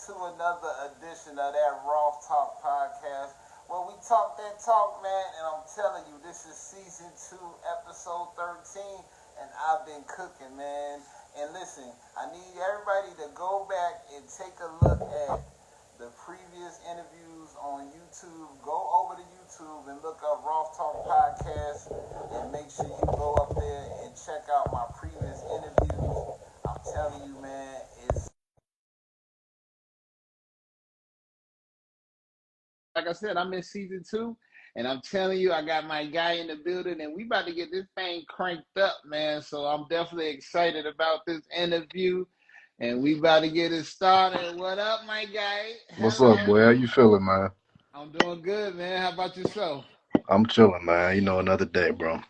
to another edition of that Roth Talk podcast. Where we talk that talk, man, and I'm telling you, this is season 2, episode 13, and I've been cooking, man. And listen, I need everybody to go back and take a look at the previous interviews on YouTube. Go over to YouTube and look up Roth Talk Podcast and make sure you go up there and check out my previous interviews. I'm telling you, man, it's like I said, I'm in season 2, and I'm telling you, I got my guy in the building, and we about to get this thing cranked up, man. So I'm definitely excited about this interview, and we about to get it started. What up, my guy? What's up, Hello. boy? How you feeling, man? I'm doing good, man. How about yourself? I'm chilling, man. You know, another day, bro.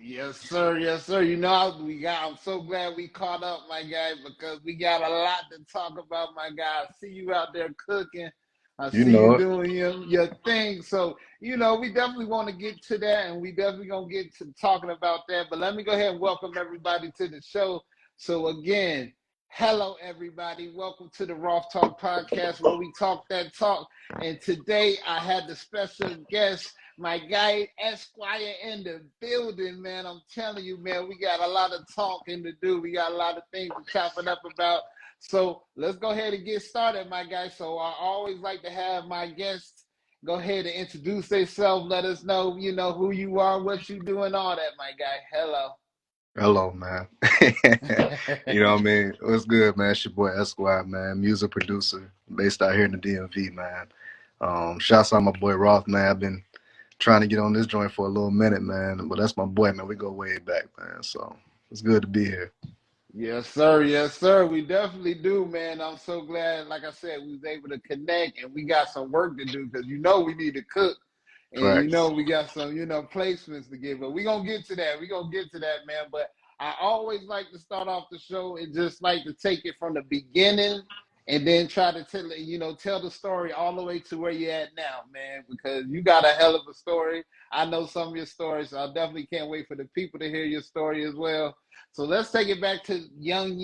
Yes, sir. Yes, sir. You know, I'm so glad we caught up, my guy, because we got a lot to talk about, my guy. I see you out there cooking. I You see you know it. doing your thing. So, we definitely want to get to that, and we definitely going to get to talking about that. But let me go ahead and welcome everybody to the show. So, again, hello, everybody. Welcome to the Roth Talk podcast, where we talk that talk. And today I had the special guest, my guy Esquire, in the building, man. I'm telling you, man, we got a lot of talking to do. We got a lot of things to chop it up about. So let's go ahead and get started, my guy. So I always like to have my guests go ahead and introduce themselves. Let us know, who you are, what you doing, all that, my guy. Hello. Hello, man. You know what I mean? What's good, man? It's your boy Esquire, man. Music producer based out here in the DMV, man. Shouts out my boy Roth, man. I've been trying to get on this joint for a little minute, man. But that's my boy, man. We go way back, man. So it's good to be here. Yes, sir. Yes, sir. We definitely do, man. I'm so glad, like I said, we was able to connect, and we got some work to do because we need to cook, and Facts. we got some placements to give. But we gonna get to that. We gonna get to that, man. But I always like to start off the show and just like to take it from the beginning and then try to tell the story all the way to where you're at now, man, because you got a hell of a story. I know some of your stories, so I definitely can't wait for the people to hear your story as well. So let's take it back to young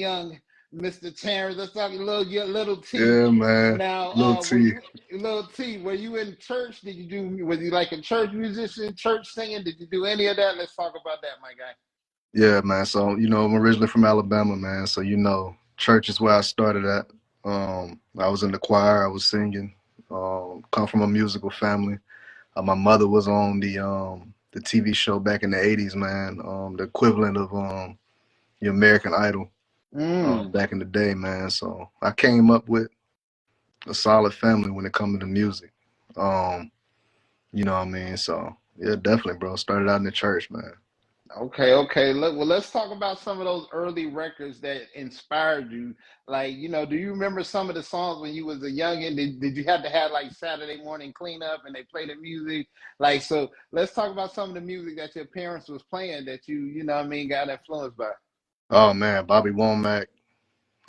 Mr. Terrence. Let's talk a little T. Yeah, man. Now, Little were T. you little T? Were you in church? Was you like a church musician, church singing? Did you do any of that? Let's talk about that, my guy. Yeah, man. So, I'm originally from Alabama, man. So, church is where I started at. I was in the choir, I was singing. Come from a musical family. My mother was on the TV show back in the 80s, man. The equivalent of the American Idol Mm. back in the day, man. So I came up with a solid family when it comes to music. Um, you know what I mean? So yeah, definitely, bro. Started out in the church, man. Okay, okay. Look, well, let's talk about some of those early records that inspired you. Like, do you remember some of the songs when you was a youngin? Did you have to have like Saturday morning cleanup and they play the music? Like, so let's talk about some of the music that your parents was playing that got influenced by. Oh man, Bobby Womack,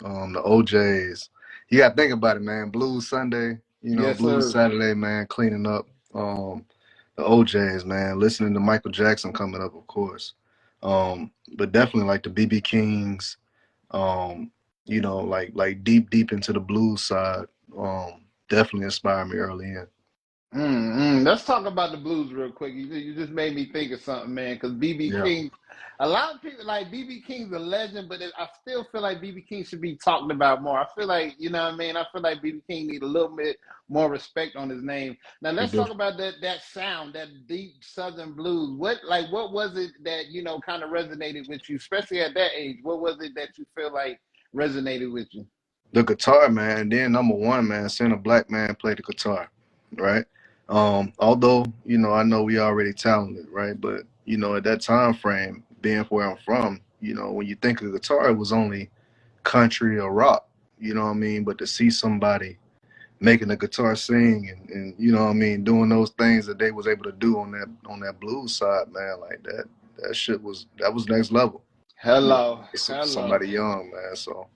the OJs. You gotta think about it, man. Blues Sunday, Yes, Blues sir. Saturday, man, cleaning up. The OJs, man, listening to Michael Jackson coming up, of course. But definitely like the BB Kings, like deep into the blues side. Definitely inspired me early in. Let's talk about the blues real quick. You just made me think of something, man. Because BB Yeah, King, a lot of people like BB King's a legend, but I still feel like BB King should be talked about more. I feel like what I mean. I feel like BB King need a little bit more respect on his name. Now you let's do. talk about that sound, that deep Southern blues. What was it that kind of resonated with you, especially at that age? What was it that you feel like resonated with you? The guitar, man. And then number one, man, seeing a black man play the guitar, right? Although I know we already talented, right? But at that time frame, being where I'm from, when you think of guitar, it was only country or rock. You know what I mean? But to see somebody making the guitar sing and doing those things that they was able to do on that blues side, man, like that was next level. Hello, For hello. somebody young, man. So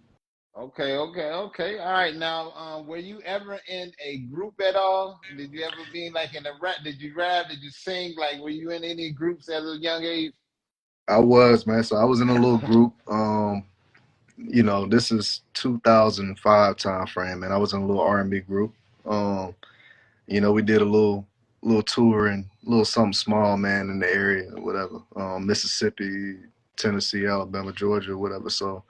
Okay, okay, okay. All right. Now, were you ever in a group at all? Did you ever be like in a rap? Did you rap? Did you sing? Like, were you in any groups at a young age? I was, man. So I was in a little group. you know, this is 2005 time frame, and I was in a little R&B group. Um, you know, we did a little tour and a little something small, man, in the area, whatever. Mississippi, Tennessee, Alabama, Georgia, whatever. So,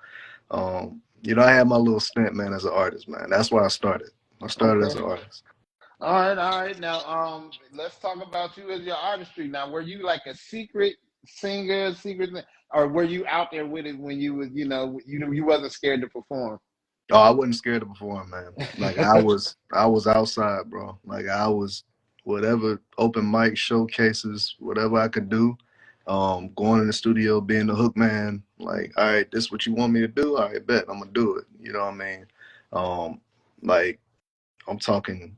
you know, I had my little stint, man, as an artist, man. That's why I started. I started Okay. as an artist. All right, all right. Now, let's talk about you as your artistry. Now, were you like a secret singer, or were you out there with it when you was, you wasn't scared to perform? Oh, I wasn't scared to perform, man. Like I was outside, bro. Like I was whatever open mic showcases, whatever I could do. Going in the studio, being the hook man. Like, all right, this what you want me to do? All right, bet I'm gonna do it. You know what I mean? Um, like I'm talking,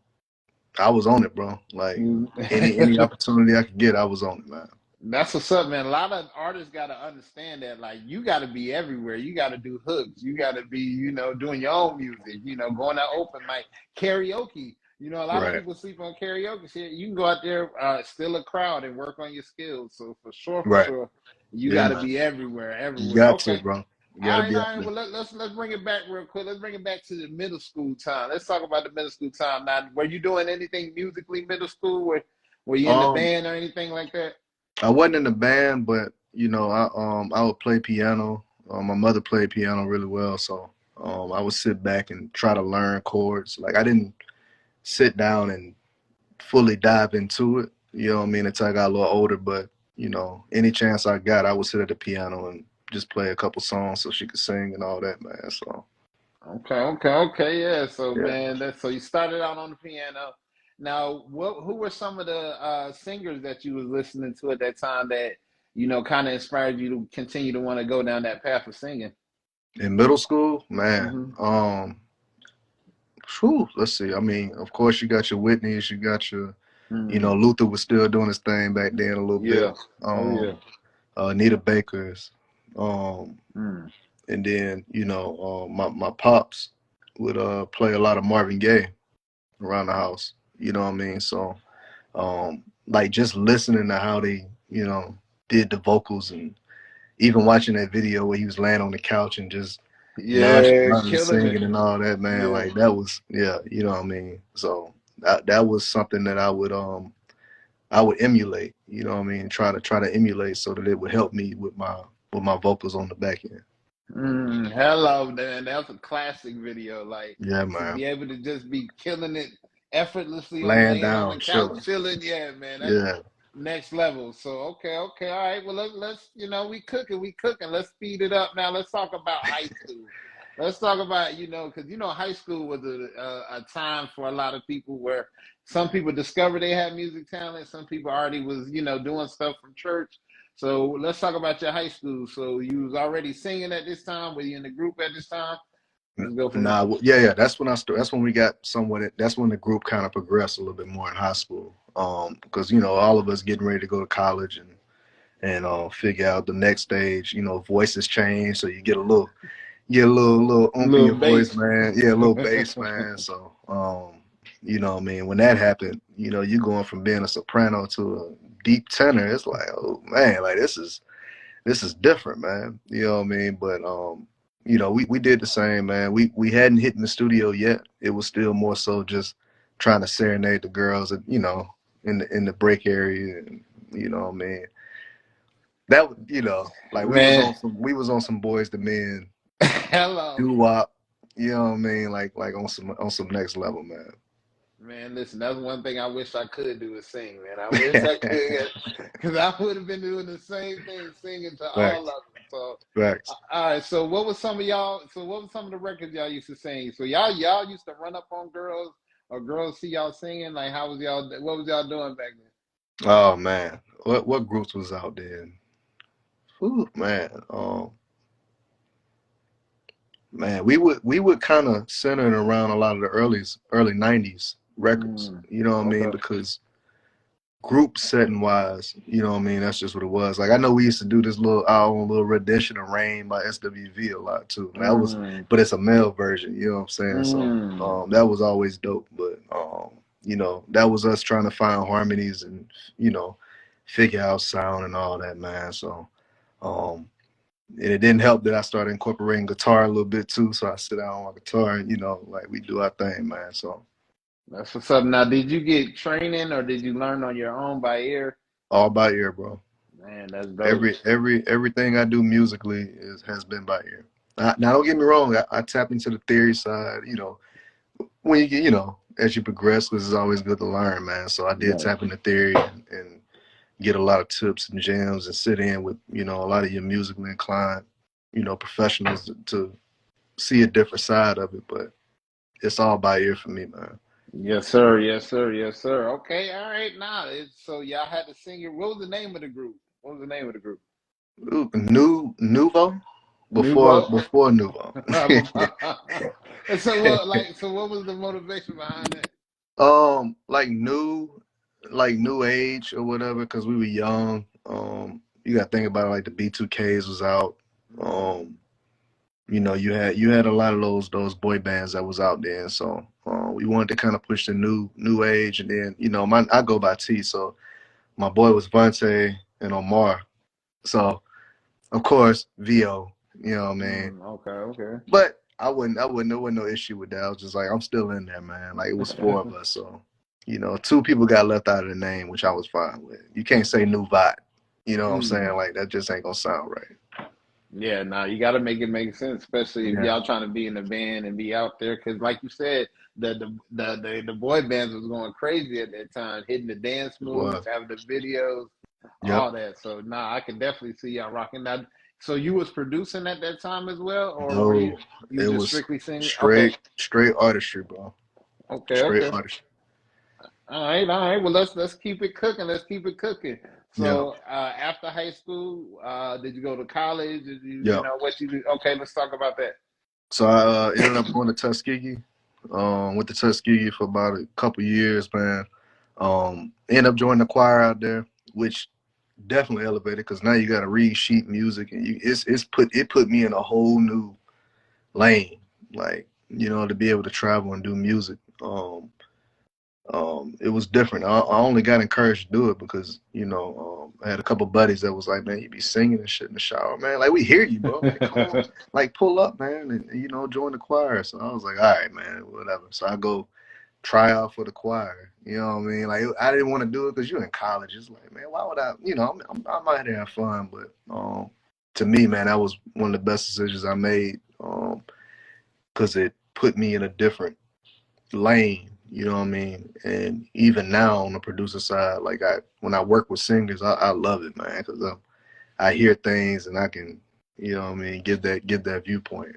I was on it, bro. Like any opportunity I could get, I was on it, man. That's what's up, man. A lot of artists got to understand that, like, you got to be everywhere. You got to do hooks. You got to be, doing your own music. Going to open mic, karaoke. A lot of Right. people sleep on karaoke. Shit, you can go out there, still a crowd, and work on your skills. So for Right. sure, you Yeah, got to man. be everywhere, You everywhere. got to, Okay. bro. You All gotta right, be all out right. there. Well, let's bring it back real quick. Let's bring it back to the middle school time. Let's talk about the middle school time. Now, were you doing anything musically middle school? Were you in the Um, band or anything like that? I wasn't in the band, but you know, I would play piano. My mother played piano really well, so I would sit back and try to learn chords. Like I didn't sit down and fully dive into it. You know what I mean? Until I got a little older, but you know, any chance I got, I would sit at the piano and just play a couple songs so she could sing and all that, man. So Okay, yeah. So yeah. man, so you started out on the piano. Now, who were some of the singers that you was listening to at that time that kind of inspired you to continue to want to go down that path of singing? In middle school, man. Hmm. Whew, let's see. I mean, of course, you got your Whitneys, you got your, you know, Mm. Luther was still doing his thing back then a little bit. Yeah. Oh yeah. Um, Anita Baker's, um, Mm. and then you know, my pops would play a lot of Marvin Gaye around the house. You know what I mean? So, like just listening to how they, you know, did the vocals and even watching that video where he was laying on the couch and just Yeah, nonchalantly killing it. singing and all that, man. Yeah. Like that was, yeah, you know what I mean. So that was something that I would emulate. You know what I mean? Try to emulate so that it would help me with my vocals on the back end. Hello, man. That's a classic video. Like, Yeah, to man. be able to just be killing it effortlessly on Laying laying on the down, couch chilling. chilling. Yeah, man. That's Yeah, next level. So okay, all right. Well, let's we cooking. Let's speed it up now. Let's talk about high school. Let's talk about because high school was a time for a lot of people where some people discovered they had music talent. Some people already was doing stuff from church. So let's talk about your high school. So you was already singing at this time. Were you in the group at this time? Let's go from there. nah, yeah. That's when I started. That's when we got somewhat. That's when the group kind of progressed a little bit more in high school. Because you know all of us getting ready to go to college and figure out the next stage. You know, voices change, so you get a little oomph in Little your voice, bass. man. Yeah, a little bass, man. So, you know, what I mean, when that happened, you know, you going from being a soprano to a deep tenor. It's like, oh man, like this is different, man. You know what I mean? But you know, we did the same, man. We hadn't hit in the studio yet. It was still more so just trying to serenade the girls, you know, in the break area, and you know what I mean. That you know, like Man, we was on some boys the men hello. doo wop. You know what I mean? Like on some next level, man. Man, listen, that's one thing I wish I could do is sing, man. I wish I could, because I would have been doing the same thing, singing to all of Facts, them. So, facts. all right. So, what was some of y'all? So, what was some of the records y'all used to sing? So, y'all used to run up on girls, or girls see y'all singing. Like, how was y'all? What was y'all doing back then? Oh man, what groups was out there? Ooh, man, man, we would kind of center it around a lot of the early '90s records. You know what I mean? Okay. Because group setting wise, you know what I mean? That's just what it was. Like I know we used to do this our own little rendition of Rain by SWV a lot too. That was, Mm, but it's a male version, you know what I'm saying? So mm. that was always dope. But you know, that was us trying to find harmonies and, you know, figure out sound and all that, man. So um And it didn't help that I started incorporating guitar a little bit too. So I sit down on my guitar and, like we do our thing, man. So That's what's up. Now, did you get training or did you learn on your own by ear? all by ear, bro. Man, that's dope. Everything I do musically has been by ear. Now don't get me wrong. I tap into the theory side, when you get, as you progress, because it's always good to learn, man. So I did Right. tap into theory and get a lot of tips and gems and sit in with, a lot of your musically inclined, professionals to see a different side of it. But it's all by ear for me, man. Yes, sir. Yes, sir. Yes, sir. Okay. All right. Now, so y'all had to sing it. What was the name of the group? What was the name of the group? Ooh, Nouveau before Nouveau. before Nouveau. And so what? Like, so what was the motivation behind that? Like new age or whatever, because we were young. You got to think about it, like the B2Ks was out. Um, you had a lot of those boy bands that was out there, and so we wanted to kind of push the new age, and then I go by T, so my boy was Vontae and Omar, so of course VO, what I mean. Okay. Okay. But there wasn't no issue with that. I was just like, I'm still in there, man. Like it was four of us, so two people got left out of the name, which I was fine with. You can't say new vibe, you know what I'm saying? Like that just ain't gonna sound right. Yeah, no, you got to make it make sense, especially if Yeah, y'all trying to be in the band and be out there. Because, like you said, the boy bands was going crazy at that time, hitting the dance it moves, was. having the videos, Yep. all that. So, nah, I can definitely see y'all rocking that. So, you was producing at that time as well, or were No, you it just was strictly singing? Okay, straight artistry, bro. okay, Straight okay. artistry. All right. Well, let's keep it cooking. Let's keep it cooking. Yeah. So, after high school, did you go to college? Did you Yeah. know what you do? Okay, let's talk about that. So I ended up going to Tuskegee. Went to Tuskegee for about a couple years, man. Ended up joining the choir out there, which definitely elevated because now you got to read sheet music, and it put me in a whole new lane, like to be able to travel and do music. It was different. I only got encouraged to do it because I had a couple buddies that was like, man, you be singing and shit in the shower, man. Like we hear you, bro. Like come on, like pull up, man, and join the choir. So I was like, all right, man, whatever. So I go try out for the choir. You know what I mean? Like I didn't want to do it because you're in college. It's like, man, why would I? I'm out here having fun, but to me, man, that was one of the best decisions I made because it put me in a different lane. You know what I mean? And even now on the producer side, like when I work with singers, I love it, man, because I hear things and I can, what I mean, give that viewpoint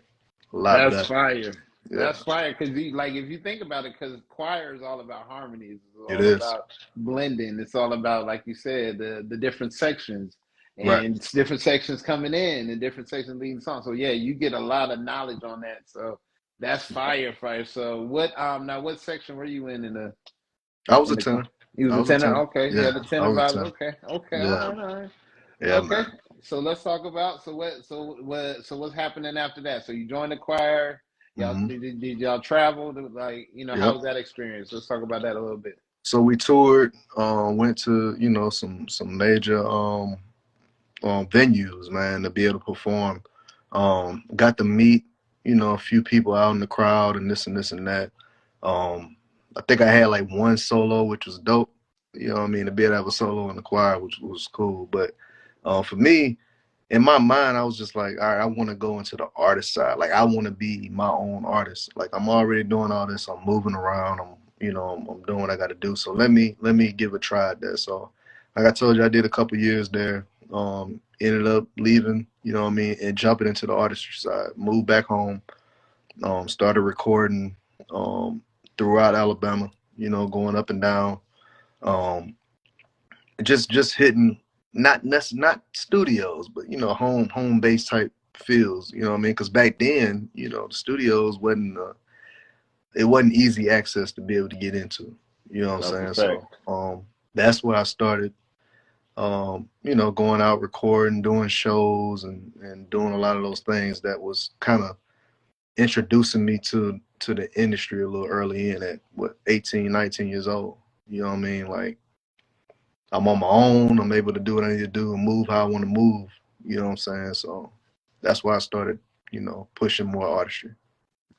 a lot That's better. fire. Yeah, That's fire because like if you think about it, because choir is all about harmonies. It's it all is. about blending. It's all about, like you said, the different sections Right. and it's different sections coming in and different sections leading songs. So yeah, you get a lot of knowledge on that. So that's fire. So what now what section were you in the I was in a the tenor. you was I a was a tenor? tenor. Okay. Yeah, Yeah, the I tenor was a vibes. tenor. Okay, Yeah, all right. yeah, Okay. man. So let's talk about so what's happening after that? So you joined the choir. Y'all Hmm. did y'all travel to, like, how Yep. was that experience? Let's talk about that a little bit. So we toured, went to some major venues, man, to be able to perform. Got to meet, a few people out in the crowd and this and that. I think I had like one solo, which was dope. You know what I mean? To be able to have a solo in the choir, which was cool. But for me, in my mind, I was just like, all right, I want to go into the artist side. Like, I want to be my own artist. Like, I'm already doing all this. I'm moving around. I'm doing what I got to do. So let me give a try at that. So, like I told you, I did a couple years there. Ended up leaving. You know what I mean, and jumping into the artistry side. Moved back home. Started recording throughout Alabama. Going up and down. Um, just hitting not studios, but home base type feels. You know what I mean? Because back then, the studios wasn't easy access to be able to get into. You know what I'm That's a saying? fact. So that's where I started. Going out recording, doing shows, and doing a lot of those things that was kind of introducing me to the industry a little early in at what 18, 19 years old. You know what I mean? Like I'm on my own. I'm able to do what I need to do and move how I want to move. You know what I'm saying? So that's why I started, pushing more artistry.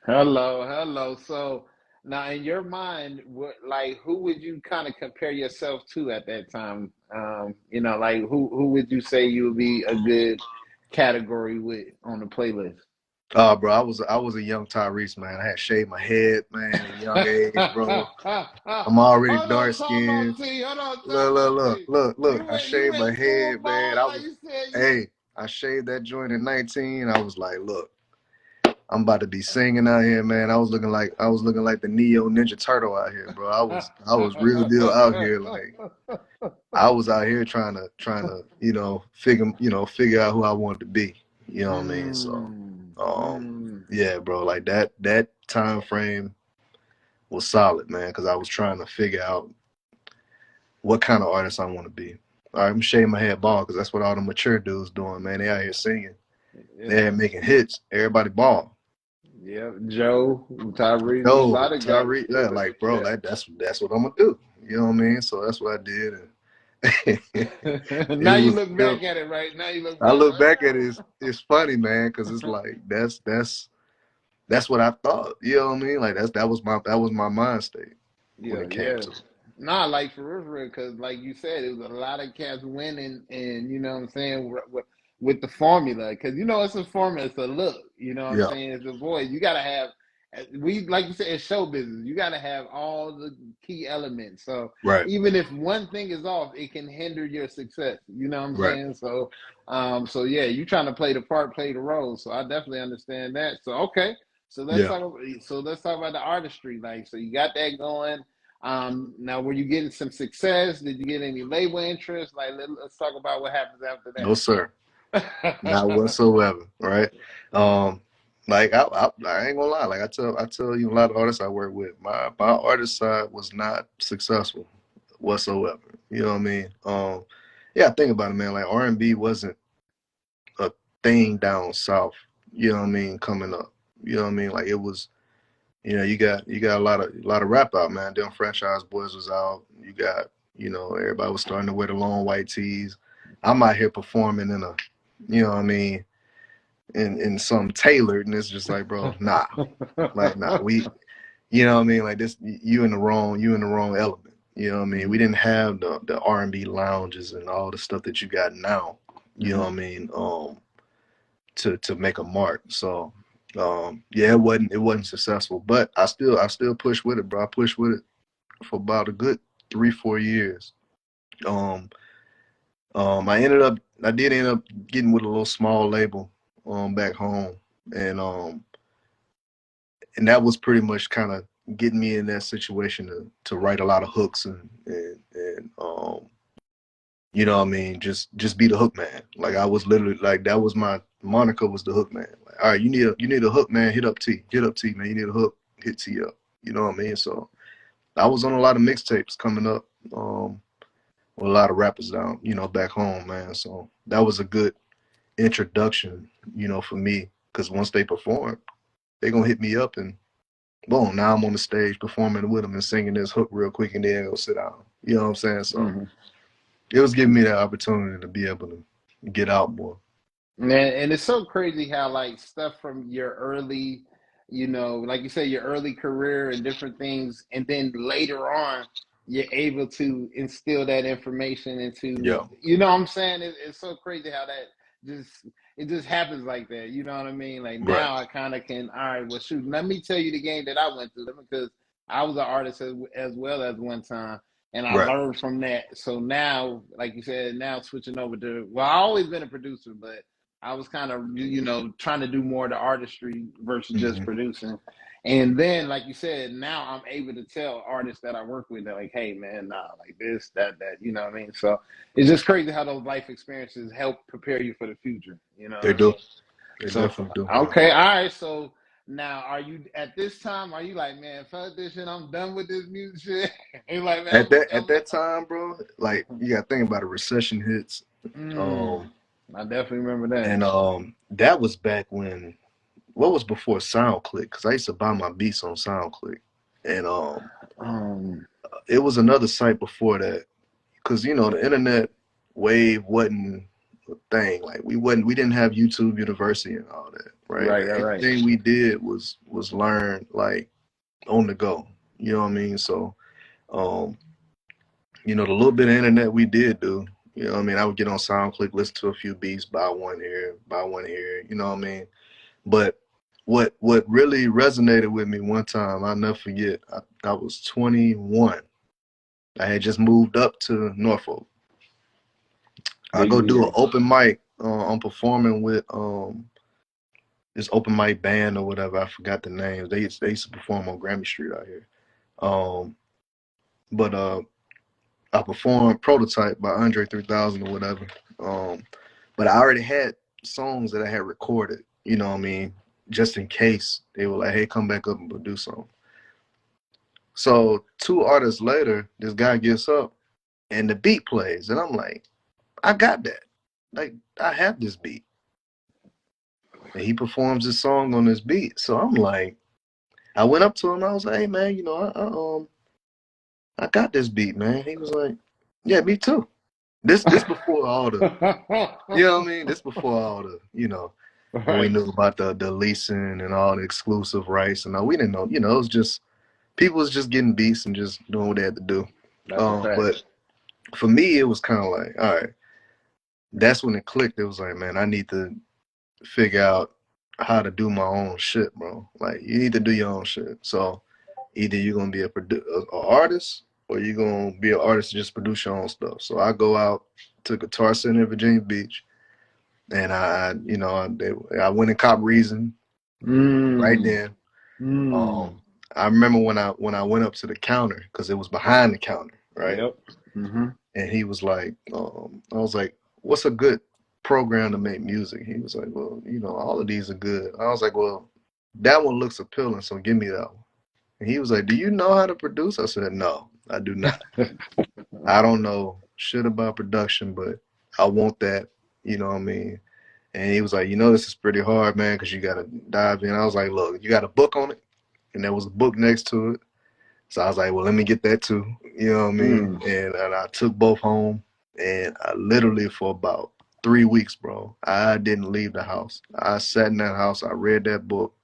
Hello. So now, in your mind, who would you kind of compare yourself to at that time? Like who would you say you would be a good category with on the playlist? Bro, I was a young Tyrese, man. I had shaved my head, man, at a young age, bro. I'm already Hold on, dark time out, skinned. T. Hold on, Look, time look, out, look, T. look, look. I You shaved my went full head, man. ball, like you said. Hey, I shaved that joint at 19. I was like, look, I'm about to be singing out here, man. I was looking like the Neo Ninja Turtle out here, bro. I was real deal out here. Like I was out here trying to, figure out who I wanted to be. You know what I mean? So, Mm, um, mm. yeah, bro. Like that time frame was solid, man, because I was trying to figure out what kind of artist I want to be. All right, I'm shaving my head bald because that's what all the mature dudes doing, man. They out here singing, they Yeah. ain't making hits. Everybody bald. Yeah, Joe, Tyrese, a Yo, lot of guys Tyree, yeah, do like bro, it. that's what I'm gonna do. You know what I mean? So that's what I did, and Yeah. it Now you was. look back at it, right? Now you look I back look like, back at it, it's funny, man, because it's like that's what I thought. You know what I mean? Like that was my mind state when yeah, it came yeah. to it. Nah, like for real, because like you said, it was a lot of cats winning, and you know what I'm saying with the formula, because it's a formula, it's a look. You know what I'm Yeah, saying? It's a voice. You gotta have like you said, it's show business. You gotta have all the key elements. So right, even if one thing is off, it can hinder your success. You know what I'm right, saying? So yeah, you trying to play the part, play the role. So I definitely understand that. So okay. yeah. So let's talk about the artistry. Like, so you got that going. Now, were you getting some success? Did you get any label interest? Like, us talk about what happens after No sir, not that. whatsoever. Right. Um, like I ain't gonna lie. Like I tell you a lot of artists I work with. My artist side was not successful whatsoever. You know what I mean? Yeah, think about it, man. Like R&B wasn't a thing down south. You know what I mean? Coming up. You know what I mean? Like it was. You got a lot of rap out, man. Them Franchise Boys was out. You got, everybody was starting to wear the long white tees. I'm out here performing in a, you know what I mean, in some tailored, and it's just like, bro, nah, like nah, you know what I mean, like this, you in the wrong element. You know what I mean? We Mhm, didn't have the R&B lounges and all the stuff that you got now. You know what mhm. I mean? To make a mark. So yeah, it wasn't successful, but I still push with it, bro. I pushed with it for about a good 3-4 years. Um, I did end up getting with a little small label back home, and and that was pretty much kind of getting me in that situation to write a lot of hooks and you know what I mean, just be the hook man. Like I was literally like that was my moniker, was the hook man. Like, all right, you need a hook man, hit up T man. You need a hook, hit T up. You know what I mean? So I was on a lot of mixtapes coming up, with a lot of rappers down, back home, man. So that was a good introduction, for me, because once they perform, they gonna hit me up and boom, now I'm on the stage performing with them and singing this hook real quick and then go sit down. You know what I'm saying? So Mhm. it was giving me that opportunity to be able to get out more. And it's so crazy how like stuff from your early, like you say, your early career and different things, and then later on, you're able to instill that information into, Yeah. what I'm saying? It's so crazy how that just it just happens like that. You know what I mean? Like Right. now, I kind of can. All right, well, shoot, let me tell you the game that I went through because I was an artist as well as one time. And I Right. learned from that. So now, like you said, now switching over to, well, I always been a producer, but I was kind of, trying to do more of the artistry versus just Hmm. producing. And then, like you said, now I'm able to tell artists that I work with, they're like, hey, man, nah, like this, that, you know what I mean? So it's just crazy how those life experiences help prepare you for the future. You know what They I mean? do. They So, definitely do, man. okay, all right. So now, are you at this time? Are you like, man, fuck this shit, I'm done with this music shit? And like, man, At that time, bro, like you got to think about it. Recession hits, mm, um, I definitely remember that. and that was back when, what was before SoundClick? Because I used to buy my beats on SoundClick, and Um, it was another site before that. Because the internet wave wasn't. a thing. Like we didn't have YouTube University and all that, right? Right, Like right, right. anything we did was learn like on the go. You know what I mean? So um, the little bit of internet we did do, what I mean, I would get on SoundClick, listen to a few beats, buy one here, you know what I mean? But what really resonated with me one time, I'll never forget, I was 21. I had just moved up to Norfolk. I Big go do an deal. open mic. I'm performing with this open mic band or whatever. I forgot the names. They used to perform on Grammy Street out here. Um, but I performed Prototype by Andre 3000 or whatever. But I already had songs that I had recorded, you know what I mean, just in case they were like, hey, come back up and produce something. So 2 artists later, this guy gets up and the beat plays. And I'm like, I got that. Like, I have this beat. And he performs this song on this beat. So I'm like, I went up to him. I was like, hey, man, I got this beat, man. He was like, yeah, me too. This before all the, you know what I mean? This before all the, when we Right. knew about the leasing and all the exclusive rights and all, we didn't know, it was just, people was just getting beats and just doing what they had to do. That's a fact. But for me, it was kind of like, all right, that's when it clicked. It was like, man, I need to figure out how to do my own shit, bro. Like, you need to do your own shit. So either you're gonna be a artist or you're gonna be an artist and just produce your own stuff. So I go out to Guitar Center in Virginia Beach, and I went and cop Reason right Mm. then. Mm. I remember when I went up to the counter because it was behind the counter, right? Yep. Mm-hmm. And he was like, I was like, what's a good program to make music? He was like, well, all of these are good. I was like, well, that one looks appealing, so give me that one. And he was like, do you know how to produce? I said, no, I do not. I don't know shit about production, but I want that, you know what I mean? And he was like, this is pretty hard, man, because you got to dive in. I was like, look, you got a book on it? And there was a book next to it. So I was like, well, let me get that too. You know what I mean? Mm. And I took both home. And I literally, for about 3 weeks, bro, I didn't leave the house. I sat in that house. I read that book,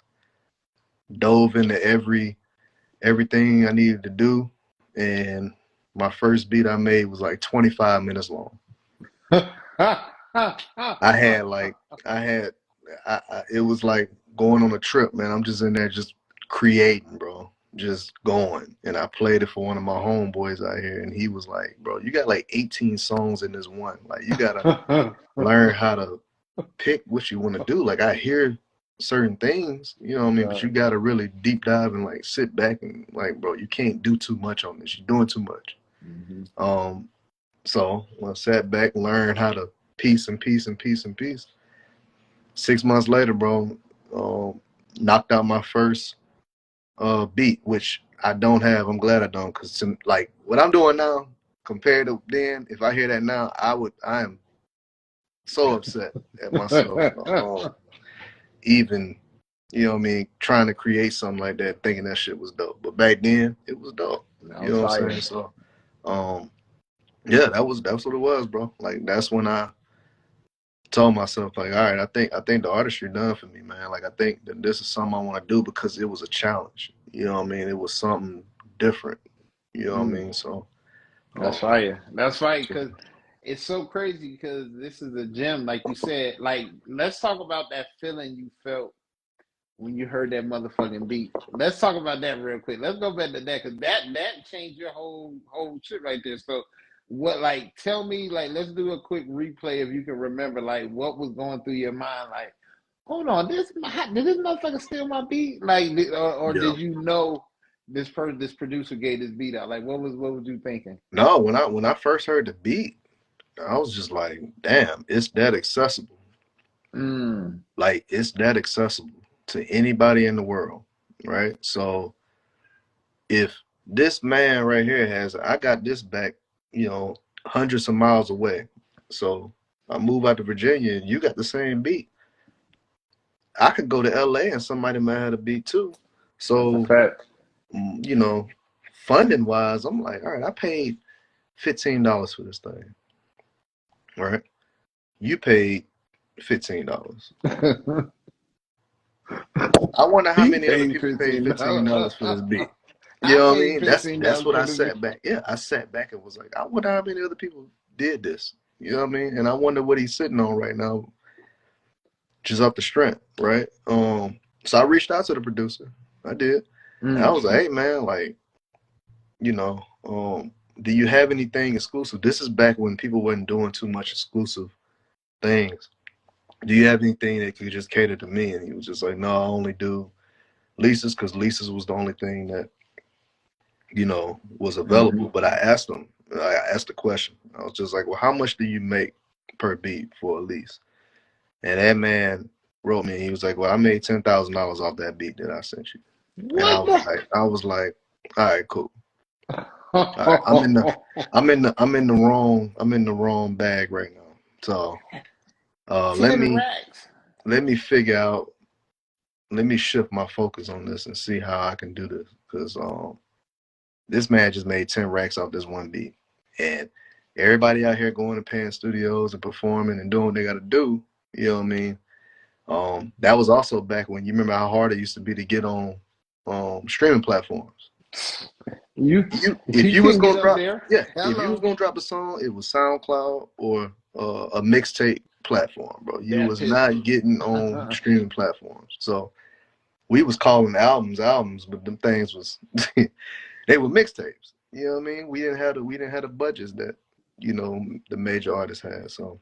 dove into everything I needed to do. And my first beat I made was like 25 minutes long. I had like, I had, it was like going on a trip, man. I'm just in there just creating, bro, just going. And I played it for one of my homeboys out here, and he was like, bro, you got like 18 songs in this one. Like, you got to learn how to pick what you want to do. Like, I hear certain things, you know what I mean? But you got to really deep dive and like sit back and like, bro, you can't do too much on this. You're doing too much. Mhm. So I sat back, learned how to piece and piece and piece and piece. 6 months later, bro, knocked out my first beat, which I don't have. I'm glad I don't, because like what I'm doing now compared to then, if I hear that now, I am so upset at myself. Even, you know what I mean, trying to create something like that, thinking that shit was dope. But back then, it was dope. You No know what I'm fire. saying? So, yeah, that's what it was, bro. Like, that's when I told myself, like, all right, I think the artistry done for me, man. Like, I think that this is something I want to do because it was a challenge. You know what I mean? It was something different. You know what I Mm. mean? So, That's um, fire. That's fire so because it's so crazy because this is a gem, like you said. Like, let's talk about that feeling you felt when you heard that motherfucking beat. Let's talk about that real quick. Let's go back to that because that changed your whole shit right there. So, what, like, tell me, like, let's do a quick replay if you can remember, like, what was going through your mind, like, hold on, did this motherfucker steal my beat? Like, or yeah. did you know this producer gave this beat out? Like, what was you thinking? No, when I first heard the beat, I was just like, damn, it's that accessible. Mm. Like, it's that accessible to anybody in the world, right? So if this man right here I got this back, hundreds of miles away. So I move out to Virginia and you got the same beat. I could go to LA and somebody might have a beat too. That's a So, fact. mm, you know, funding wise, I'm like, all right, I paid $15 for this thing, right? You paid $15. I wonder how He many other paid people paid $15 for this $15. beat. You I know what I paid mean? That's $15 what for I the beat. sat back. Yeah, I sat back and was like, I wonder how many other people did this. You know what I mean? And I wonder what he's sitting on right now, just off the strength, right? So I reached out to the producer. I did. And I Mm. was like, hey man, like, you know, do you have anything exclusive? This is back when people wasn't doing too much exclusive things. Do you have anything that could just cater to me? And he was just like, no, I only do leases because leases was the only thing that was Hmm. available. But I asked the question. I was just like, well, how much do you make per beat for a lease? And that man wrote me. He was like, well, I made $10,000 off that beat that I sent you. And What the? I was like, all right, cool. All right, I'm in the wrong bag right now. So let 10 me racks. let me figure out. Let me shift my focus on this and see how I can do this because this man just made 10 racks off this one beat. And everybody out here going to paying studios and performing and doing what they got to do. You know what I mean? That was also back when you remember how hard it used to be to get on streaming platforms. You If you you was couldn't get gonna up drop, there. yeah, if you was Hello. gonna drop a song, it was SoundCloud or a mixtape platform, bro. You That was not pistol. getting on streaming platforms. So we was calling albums, but them things was they were mixtapes. You know what I mean? We didn't have the budgets that the major artists had. So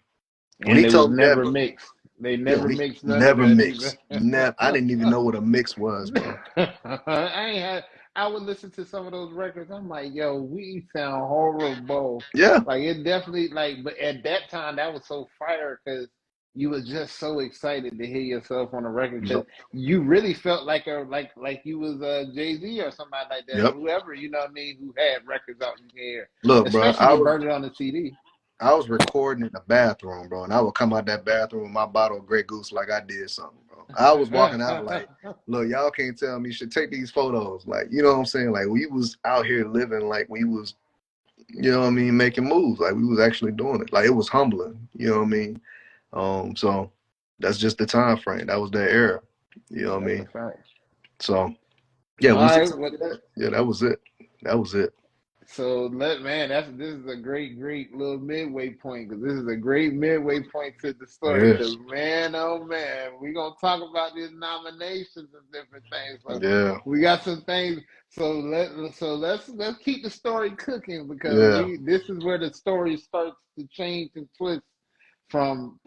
when And he they was told me that, never bro, mixed. They yeah, never when he mixed none of never that either. mixed, never. I didn't even know what a mix was, bro. I ain't had. I would listen to some of those records. I'm like, yo, we sound horrible. Yeah, Like it definitely like, but at that time that was so fire because you was just so excited to hear yourself on a record because yep, you really felt like like you was Jay-Z or somebody like that or yep. whoever you know what I mean who had records out you can hear, Look, bro, especially if you burned it on the CD. I was recording in the bathroom, bro, and I would come out that bathroom with my bottle of Grey Goose like I did something, bro. I was walking out like, look, y'all can't tell me shit. Take these photos, like, you know what I'm saying? Like, we was out here living like we was, you know what I mean, making moves, like we was actually doing it. Like it was humbling, you know what I mean? So that's just the time frame. That was that era, you know what I That's a mean? fact. So yeah, All once he right, told what? me that, yeah, that was it. That was it. So man, this is a great little midway point because this is a great midway point to the story. It Because is. man, oh man, we gonna talk about these nominations and different things. So Yeah, we got some things. Let's keep the story cooking because yeah, we this is where the story starts to change and twist from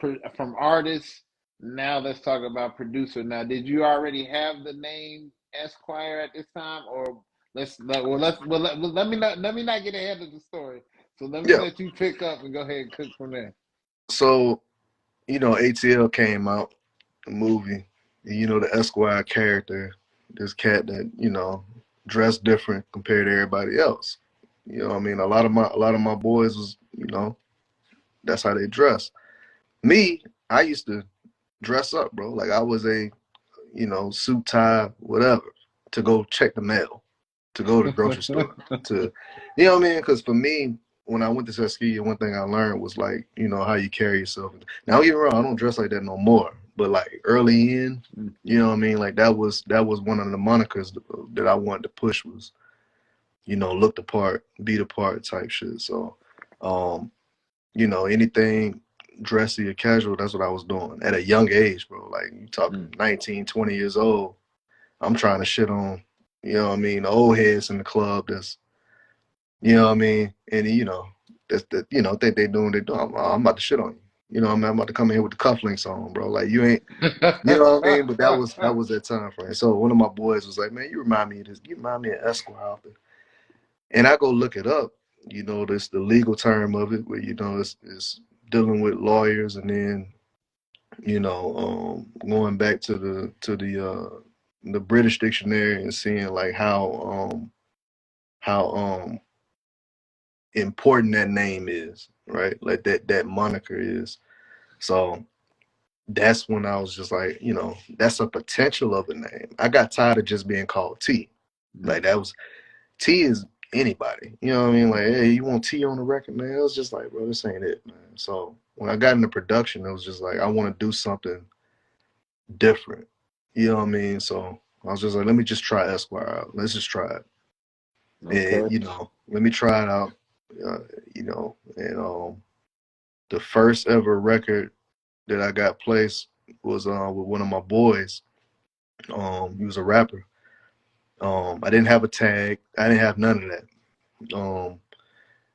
artists. Now let's talk about producer. Now, did you already have the name Esquire at this time, or let me not get ahead of the story. So let me yeah. let you pick up and go ahead and cook from there. So ATL came out, the movie. And, the Esquire character, this cat that, dressed different compared to everybody else. You know what I mean? A lot of my boys was, that's how they dress. Me, I used to dress up, bro. Like I was a, suit tie, whatever, to go check the mail, to go to the grocery store, to you know what I mean? Because for me, when I went to Esquire, one thing I learned was like, how you carry yourself. Now don't get me wrong, I don't dress like that no more. But like early in, you know what I mean? Like that was one of the monikers that I wanted to push was, look the part, be the part type shit. So um, anything dressy or casual, that's what I was doing at a young age, bro. Like you talking 19, 20 years old. I'm trying to shit on, what I mean, the old heads in the club that's, what I mean, and that's the, think they doing they doing. I'm about to shit on you. You know what I mean? I'm about to come in here with the cufflinks on, bro. Like you ain't, you know what I mean? But that was that time frame. So one of my boys was like, man, you remind me of this. You remind me of Esquire out there. And I go look it up. This the legal term of it, where it's dealing with lawyers, and then going back to the British dictionary and seeing like how important that name is, right? Like that moniker is. So that's when I was just like, that's a potential of a name. I got tired of just being called T. Like that was T is anybody. You know what I mean? Like, hey, you want T on the record, man? It was just like, bro, this ain't it, man. So when I got into production, it was just like I want to do something different. You know what I mean? So I was just like, let me just try Esquire out. Let's just try it. Okay. And let me try it out. And the first ever record that I got placed was with one of my boys. He was a rapper. I didn't have a tag. I didn't have none of that.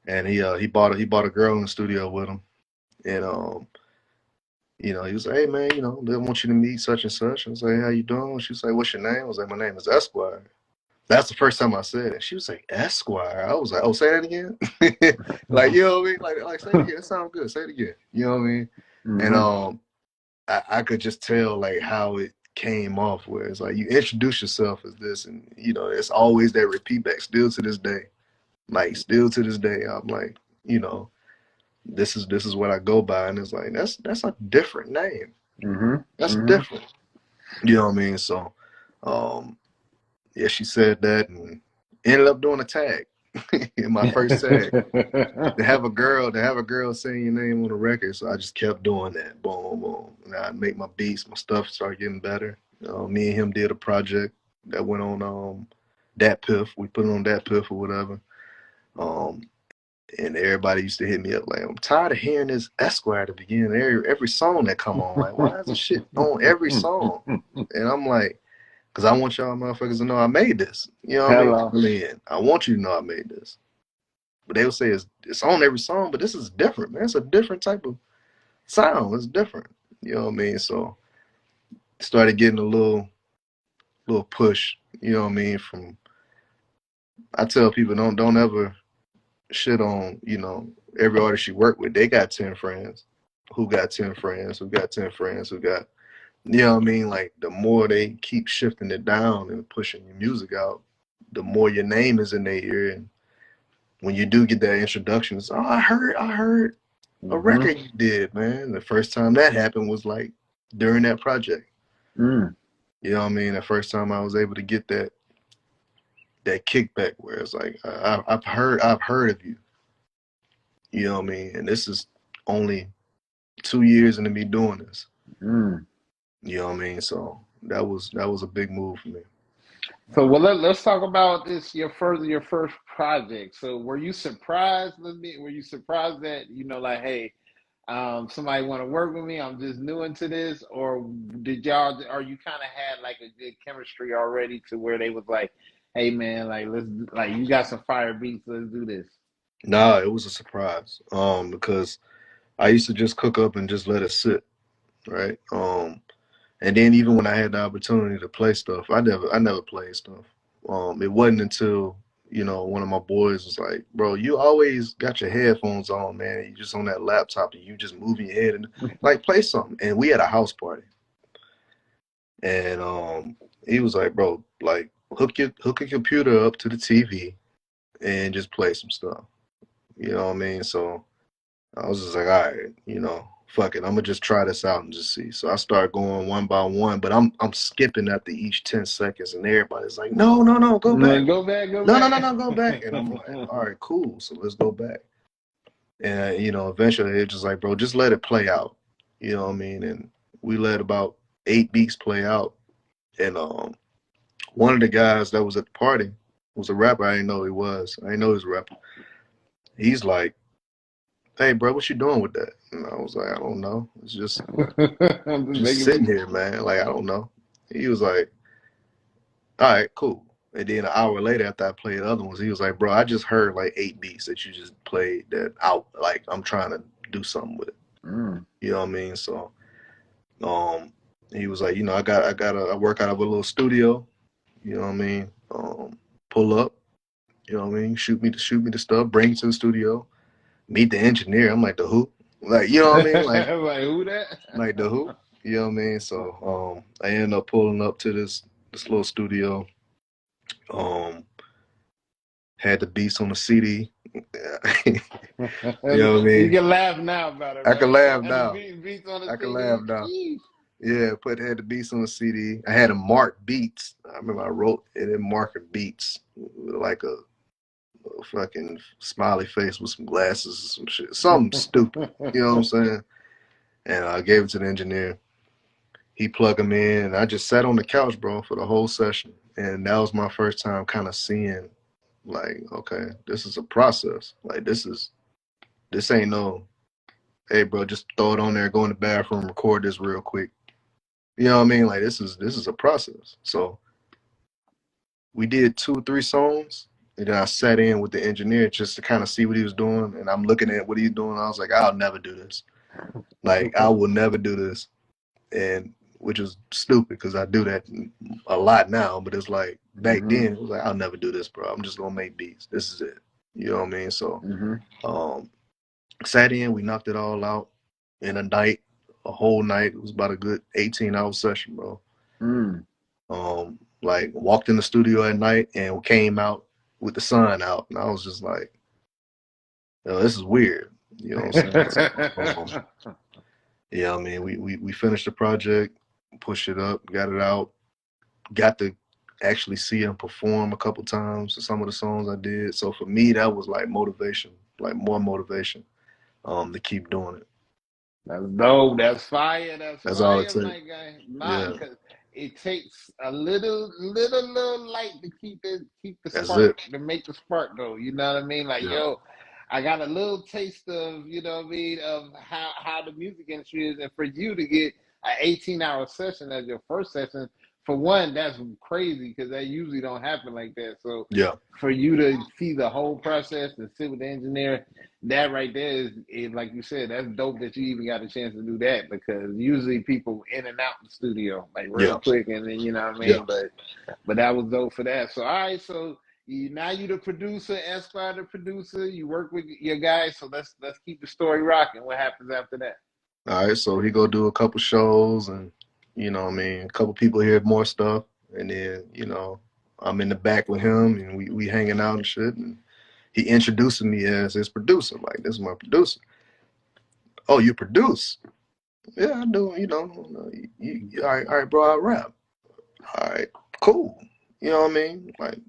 And he bought a girl in the studio with him. And he was like, hey man, they want you to meet such and such. I was like, how you doing? She was like, what's your name? I was like, my name is Esquire. That's the first time I said it. She was like, Esquire. I was like, oh, say that again. Like, you know what I mean? Like say it again. It sounds good. Say it again. You know what I mean? And I could just tell like how it came off, where it's like you introduce yourself as this, and it's always that repeat back. Still to this day, I'm like, this is what I go by, and it's like that's a different name. That's different. You know what I mean? So, yeah, she said that, and ended up doing a tag in my first tag. To have a girl saying your name on the record, so I just kept doing that. Boom, boom. And I'd make my beats, my stuff started getting better. Me and him did a project that went on Dat Piff. We put it on Dat Piff or whatever. And everybody used to hit me up like, I'm tired of hearing this Esquire at the beginning of every song that come on. Like, why is this shit on every song? And I'm like, because I want y'all motherfuckers to know I made this. You know what I mean? I want you to know I made this. But they would say it's on every song, but this is different, man. It's a different type of sound. It's different. You know what I mean? So started getting a little push, you know what I mean, I tell people don't ever shit on, every artist you work with. They got 10 friends. Who got 10 friends? Who got 10 friends? Who got, you know what I mean? Like the more they keep shifting it down and pushing your music out, the more your name is in their ear. And when you do get that introduction, it's, I heard a record you did, man. The first time that happened was like during that project. You know what I mean? The first time I was able to get that kickback where it's like I've heard of you. You know what I mean? And this is only 2 years into me doing this. You know what I mean? So that was a big move for me. So let's talk about this your first project. So were you surprised? Were you surprised that like, hey, somebody want to work with me? I'm just new into this, or or you kind of had like a good chemistry already to where they was like, hey man, like you got some fire beats, let's do this. Nah, it was a surprise. Because I used to just cook up and just let it sit, right? And then even when I had the opportunity to play stuff, I never played stuff. It wasn't until one of my boys was like, "Bro, you always got your headphones on, man. You just on that laptop and you just moving your head and like play something." And we had a house party, and he was like, "Bro, like hook your computer up to the TV and just play some stuff." You know what I mean? So I was just like, all right, fuck it. I'm gonna just try this out and just see. So I start going one by one, but I'm skipping after each 10 seconds, and everybody's like, no, go back. Go back, go No, back. go back. And I'm like, all right, cool. So let's go back. And eventually it's just like, bro, just let it play out. You know what I mean? And we let about 8 beats play out. And one of the guys that was at the party was a rapper. I didn't know he was. I didn't know he was a rapper. He's like, hey, bro, what you doing with that? And I was like, I don't know. It's just sitting here, man. Like, I don't know. He was like, all right, cool. And then an hour later, after I played other ones, he was like, bro, I just heard like 8 beats that you just played that out. Like, I'm trying to do something with it. You know what I mean? So, he was like, I work out of a little studio. You know what I mean? Pull up. You know what I mean? Shoot me the stuff. Bring it to the studio. Meet the engineer. I'm like, the who? Like, you know what I mean? Like, like who that? Like the who? You know what I mean? So I ended up pulling up to this little studio. Had the beats on the CD. You know what I mean? You can laugh now about it. I can laugh now. Beats on the I can CD. laugh now. Yeah, had the beats on the CD. I had them marked beats. I remember I wrote it in marker beats with like a fucking smiley face with some glasses or some shit. Something stupid. You know what I'm saying? And I gave it to the engineer. He plugged them in, and I just sat on the couch, bro, for the whole session. And that was my first time kind of seeing, like, okay, this is a process. Like, this ain't no, hey, bro, just throw it on there, go in the bathroom, record this real quick. You know what I mean? Like, this is a process. So we did 2 or 3 songs, and then I sat in with the engineer just to kind of see what he was doing. And I'm looking at what he's doing. I was like, I'll never do this. Like, I will never do this. And which is stupid because I do that a lot now. But it's like back then, it was like, I'll never do this, bro. I'm just gonna make beats. This is it. You know what I mean? So, sat in, we knocked it all out in a night, a whole night. It was about a good 18-hour session, bro. Like walked in the studio at night and came out with the sun out, and I was just like, yo, this is weird. You know what I'm saying? So, yeah, I mean, we finished the project, pushed it up, got it out, got to actually see him perform a couple times. Some of the songs I did. So for me, that was like motivation, like more motivation, to keep doing it. That's dope. That's fire. That's all it Fire, takes. my guy. Not because it takes a little light to keep the That's spark, it. to make the spark go. You know what I mean? Like, yo, I got a little taste of, you know what I mean, of how the music industry is, and for you to get an 18-hour session as your first session, for one, that's crazy because that usually don't happen like that. So for you to see the whole process and sit with the engineer, that right there is like you said, that's dope that you even got a chance to do that, because usually people in and out the studio like real quick, and then, you know what I mean. But that was dope for that. So all right, so now you the producer, Esquire the producer. You work with your guys, so let's keep the story rocking. What happens after that? All right, so he go do a couple shows, and you know what I mean, a couple people hear more stuff, and then I'm in the back with him, and we hanging out and shit, and he introducing me as his producer. Like, this is my producer. Oh, you produce? Yeah, I do. All right, bro, I rap. All right, cool. You know what I mean? Like,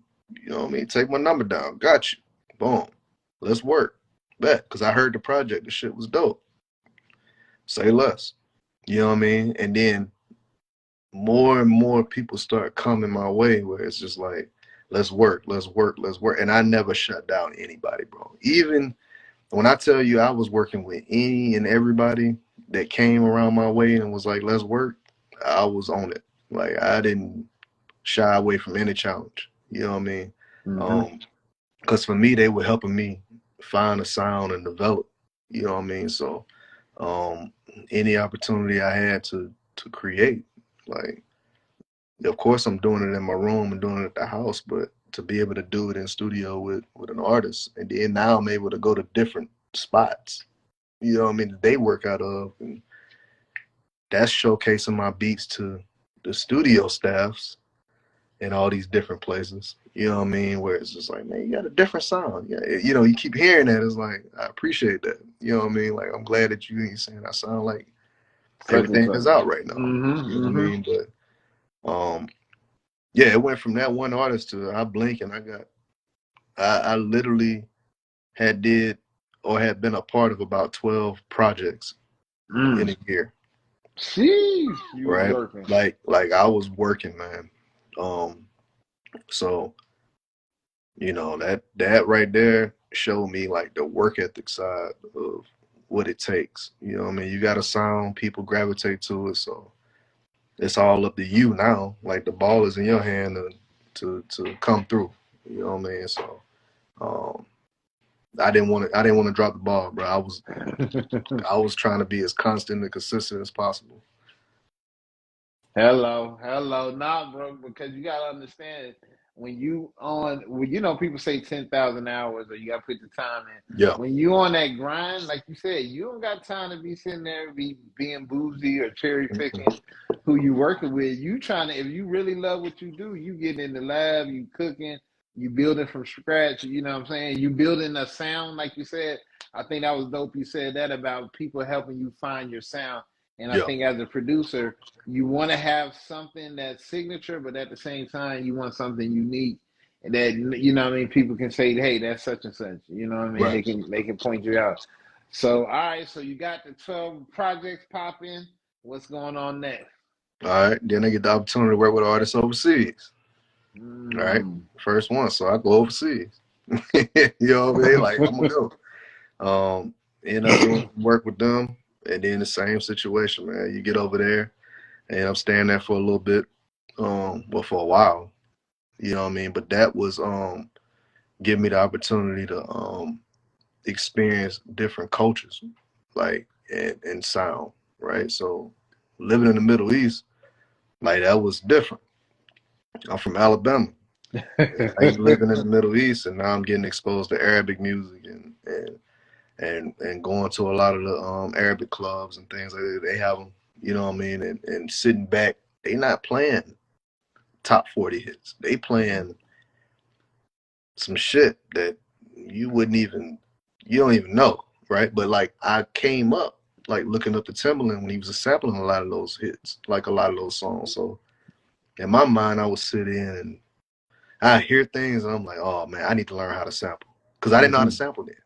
you know what I mean? Take my number down. Got you. Boom. Let's work. Bet. Because I heard the project. The shit was dope. Say less. You know what I mean? And then more and more people start coming my way where it's just like, let's work, let's work, let's work. And I never shut down anybody, bro. Even when I tell you I was working with any and everybody that came around my way and was like, let's work, I was on it. Like, I didn't shy away from any challenge. You know what I mean? Because for me, they were helping me find a sound and develop. You know what I mean? So any opportunity I had to create, like, of course I'm doing it in my room and doing it at the house, but to be able to do it in studio with an artist, and then now I'm able to go to different spots, you know what I mean, that they work out of, and that's showcasing my beats to the studio staffs in all these different places. You know what I mean? Where it's just like, man, you got a different sound. Yeah, you keep hearing that. It's like, I appreciate that. You know what I mean? Like, I'm glad that you ain't saying I sound like everything is out right now. You know what I mean? But yeah, it went from that one artist to I blink and I literally had been a part of about 12 projects in a year. Jeez, you was Right? working. Like I was working, man. So that right there showed me like the work ethic side of what it takes. You know what I mean? You got a sound, people gravitate to it, so it's all up to you now. Like, the ball is in your hand to come through. You know what I mean? So I didn't want to drop the ball, bro. I was trying to be as constant and consistent as possible. Hello, nah, bro, because you gotta understand, when people say 10,000 hours, or you gotta put the time in. Yeah. When you on that grind, like you said, you don't got time to be sitting there being boozy or cherry picking who you working with. You trying to, if you really love what you do, you get in the lab, you cooking, you building from scratch. You know what I'm saying? You building a sound, like you said. I think that was dope. You said that about people helping you find your sound. And I think as a producer, you want to have something that's signature, but at the same time, you want something unique that, you know what I mean, people can say, hey, that's such and such. You know what I mean? Right. They can point you out. So, all right, so you got the 12 projects popping. What's going on next? All right. Then I get the opportunity to work with artists overseas. All right. Mm. First one. So I go overseas. You know what I mean? Like, I'm going to go. End up doing some work with them. And then the same situation, man. You get over there, and I'm staying there for a little bit. Well, for a while. You know what I mean? But that was give me the opportunity to experience different cultures, like and sound, right? So living in the Middle East, like that was different. I'm from Alabama. I ain't living in the Middle East, and now I'm getting exposed to Arabic music and going to a lot of the Arabic clubs and things like that. They have them, you know what I mean, and sitting back. They not playing top 40 hits. They playing some shit that you wouldn't even you don't even know, right? But like I came up like looking up to Timbaland when he was sampling a lot of those hits, like a lot of those songs. So in my mind, I would sit in and I hear things and I'm like, oh man, I need to learn how to sample because I didn't know how to Mhm. sample then.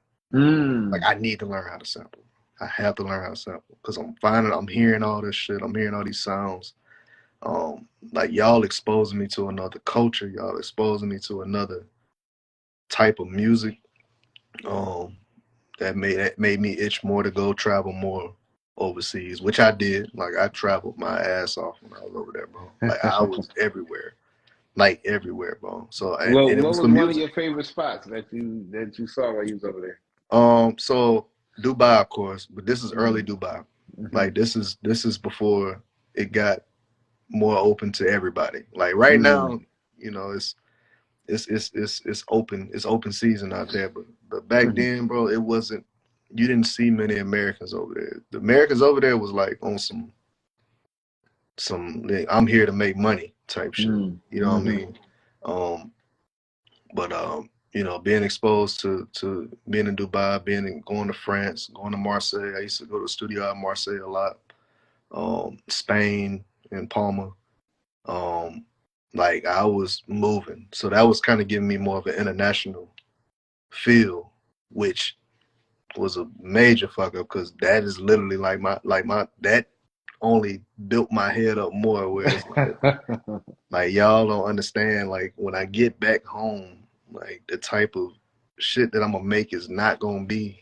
Like Mm. I need to learn how to sample. I have to learn how to sample because I'm hearing all this shit. I'm hearing all these sounds. Like y'all exposing me to another culture. Y'all exposing me to another type of music. Um, that made me itch more to go travel more overseas, which I did. Like I traveled my ass off when I was over there, bro. Like I was everywhere, bro. So and it What was for was one of music. your favorite spots that you saw while you was over there? So Dubai, of course, but this is early Mm. Dubai. Hmm. Like this is before it got more open to everybody. Like right Mm. now, you know, it's open season out there, but back Hmm. then, bro, it wasn't. You didn't see many Americans over there. The Americans over there was like on some like, I'm here to make money type shit. Mm. You know what I Hmm. mean? But being exposed to being in Dubai, going to France, going to Marseille. I used to go to the studio out in Marseille a lot. Spain and Palma. Um, like I was moving, so that was kind of giving me more of an international feel, which was a major fuck up because that is literally like my that only built my head up more. Where it's like y'all don't understand. Like when I get back home, like the type of shit that I'm gonna make is not gonna be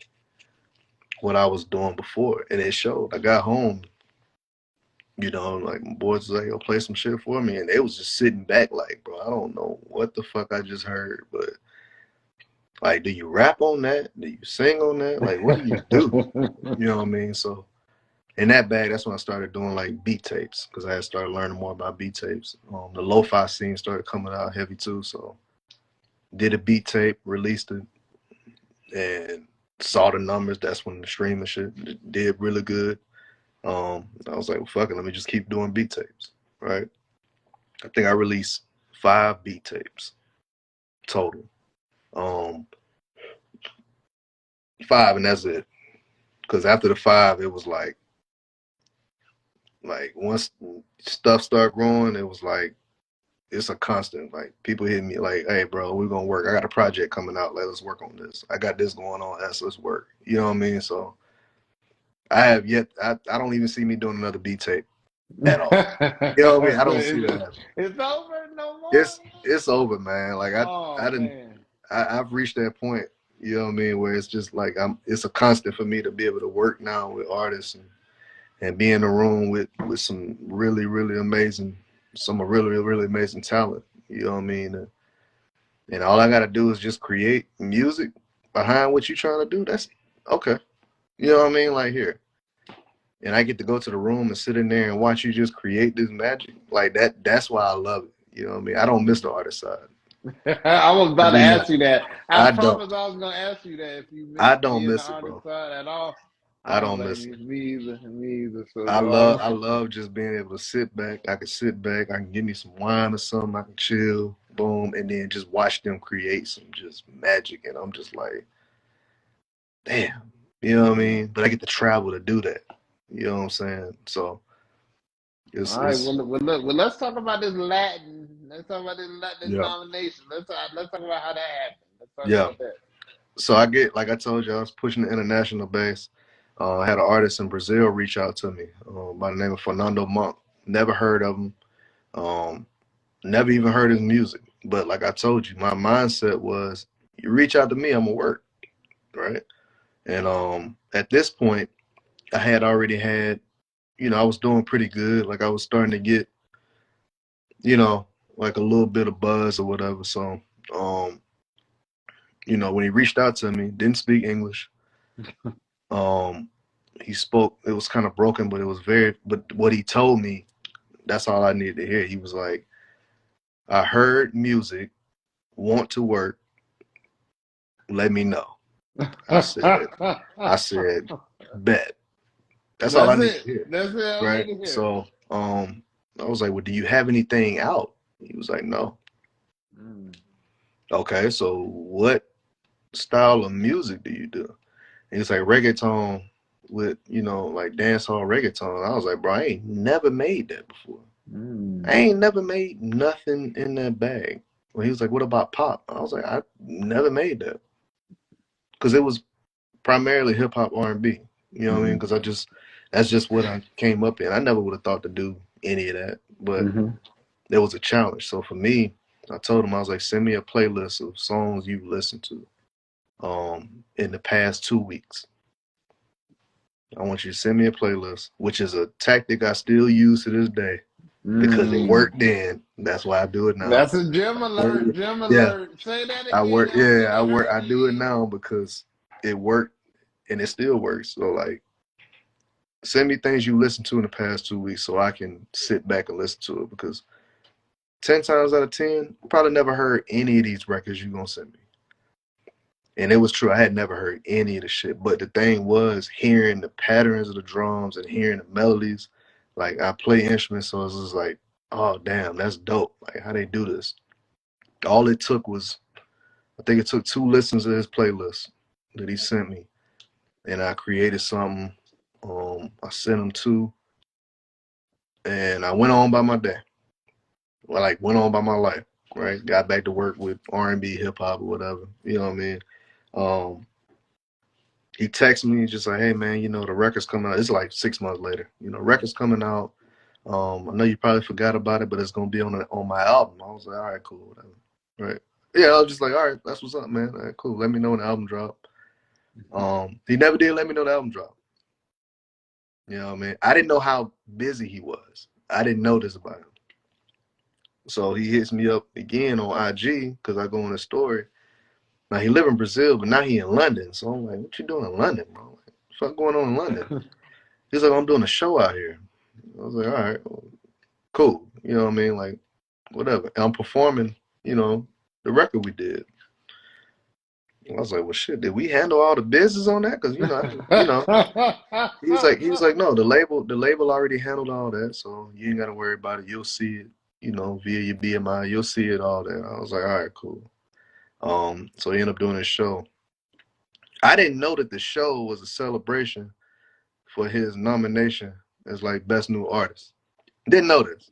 what I was doing before, and it showed. I got home, like my boys was like, "Yo, play some shit for me," and they was just sitting back, like, "Bro, I don't know what the fuck I just heard, but like, do you rap on that? Do you sing on that? Like, what do you do?" You know what I mean? So in that bag, that's when I started doing like beat tapes because I had started learning more about beat tapes. The lo-fi scene started coming out heavy too, so did a beat tape, released it, and saw the numbers. That's when the streaming shit did really good. I was like, well, fuck it, let me just keep doing beat tapes, right? I think I released 5 beat tapes total. Um, 5, and that's it. Because after the 5, it was like once stuff started growing, it was like it's a constant. Like people hit me like, "Hey, bro, we're gonna work. I got a project coming out. Let's work on this. I got this going on. Let's work." You know what I mean? So I have yet. I don't even see me doing another beat tape at all. You know what I mean? I So don't see that happening. it's over no more? It's over, man. Like Oh I didn't. man. I've reached that point. You know what I mean? Where it's just like It's a constant for me to be able to work now with artists and be in a room with some really really amazing, some really really amazing talent. You know what I mean? And all I got to do is just create music behind what you're trying to do. That's okay. You know what I mean? Like here. And I get to go to the room and sit in there and watch you just create this magic. Like that. That's why I love it. You know what I mean? I don't miss the artist side. I was I about to do not. ask you that. I I don't. promise I was gonna ask you that if you I missed don't being the miss it, artist bro. side at all. I I was don't like, miss it. me either, me either. So I no, love I love just being able to sit back. I can sit back. I can give me some wine or something. I can chill, boom, and then just watch them create some just magic. And I'm just like, damn, you know what I mean? But I get to travel to do that. You know what I'm saying? So all right. it's Look. Well, let's talk about this Latin. Let's talk about this Latin yeah, nomination. Let's talk about how that happened. Let's talk yeah. about that. So I get, like I told you, I was pushing the international base. I had an artist in Brazil reach out to me by the name of Fernando Monk. Never heard of him. Um, Never even heard his music. But like I told you, my mindset was, you reach out to me, I'm gonna work, right? And at this point, I had already had, I was doing pretty good. Like I was starting to get, you know, like a little bit of buzz or whatever. So, um, when he reached out to me, didn't speak English. Um, he spoke. It was kind of broken, but it was very. But what he told me, that's all I needed to hear. He was like, "I heard music, want to work. Let me know." I said, "I said, bet." That's all I That's need to it. hear, That's it. I need right? to hear. So, I was like, "Well, do you have anything out?" He was like, "No." Mm. Okay, so what style of music do you do? And it's like reggaeton with, like dancehall reggaeton. I was like, bro, I ain't never made that before. I Mm. ain't never made nothing in that bag. Well, he was like, what about pop? I was like, I never made that. Because it was primarily hip hop R&B. You know what I mean? Mm-hmm. Because that's just what I came up in. I never would have thought to do any of that. But Mm-hmm. there was a challenge. So for me, I told him, I was like, send me a playlist of songs you've listened to in the past 2 weeks. I want you to send me a playlist, which is a tactic I still use to this day because it Mm. worked then. That's why I do it now. That's a gym alert. Gym Yeah, alert. Say that I again. work. I don't Yeah, think I I work. heard I you. do it now because it worked and it still works. So like, send me things you listened to in the past 2 weeks so I can sit back and listen to it because 10 times out of 10, probably never heard any of these records you gonna send me. And it was true. I had never heard any of the shit. But the thing was hearing the patterns of the drums and hearing the melodies. Like I play instruments, so it's just like, oh damn, that's dope. Like how they do this. All it took was, I think it took 2 listens of his playlist that he sent me, and I created something. I sent him 2, and I went on by my day. Well, like went on by my life. Right, got back to work with R&B, hip hop, or whatever. You know what I mean? Um, he texted me just like, hey man, the record's coming out. It's like 6 months later. Record's coming out. I know you probably forgot about it, but it's gonna be on my album. I was like, all right, cool, whatever. Right. Yeah, I was just like, all right, that's what's up, man. All right, cool. Let me know when the album drop. He never did let me know the album drop. You know what I mean? I didn't know how busy he was. I didn't know this about him. So he hits me up again on IG because I go in the story. Now he live in Brazil, but now he in London. So I'm like, what you doing in London, bro? Like, what's fuck going on in London? He's like, I'm doing a show out here. I was like, all right, well, cool. You know what I mean? Like, whatever. And I'm performing, the record we did. I was like, well, shit, did we handle all the business on that? Because, he was like, no, the label already handled all that. So you ain't got to worry about it. You'll see it, via your BMI. You'll see it, all that. I was like, all right, cool. So he ended up doing his show. I didn't know that the show was a celebration for his nomination as like best new artist. Didn't know this.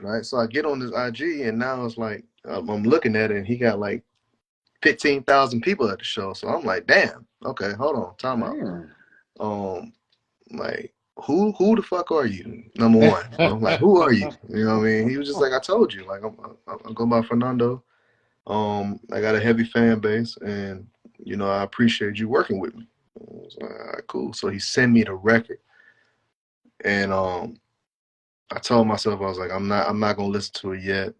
Right. So I get on this IG and now it's like I'm looking at it and he got like 15,000 people at the show. So I'm like, damn. Okay, hold on, time out. Damn. Um, like who the fuck are you? Number one. I'm like, who are you? You know what I mean? He was just like, I told you. Like I'm going by Fernando. I got a heavy fan base and I appreciate you working with me. I was like, all right, cool. So he sent me the record and I told myself I was like, I'm not gonna listen to it yet.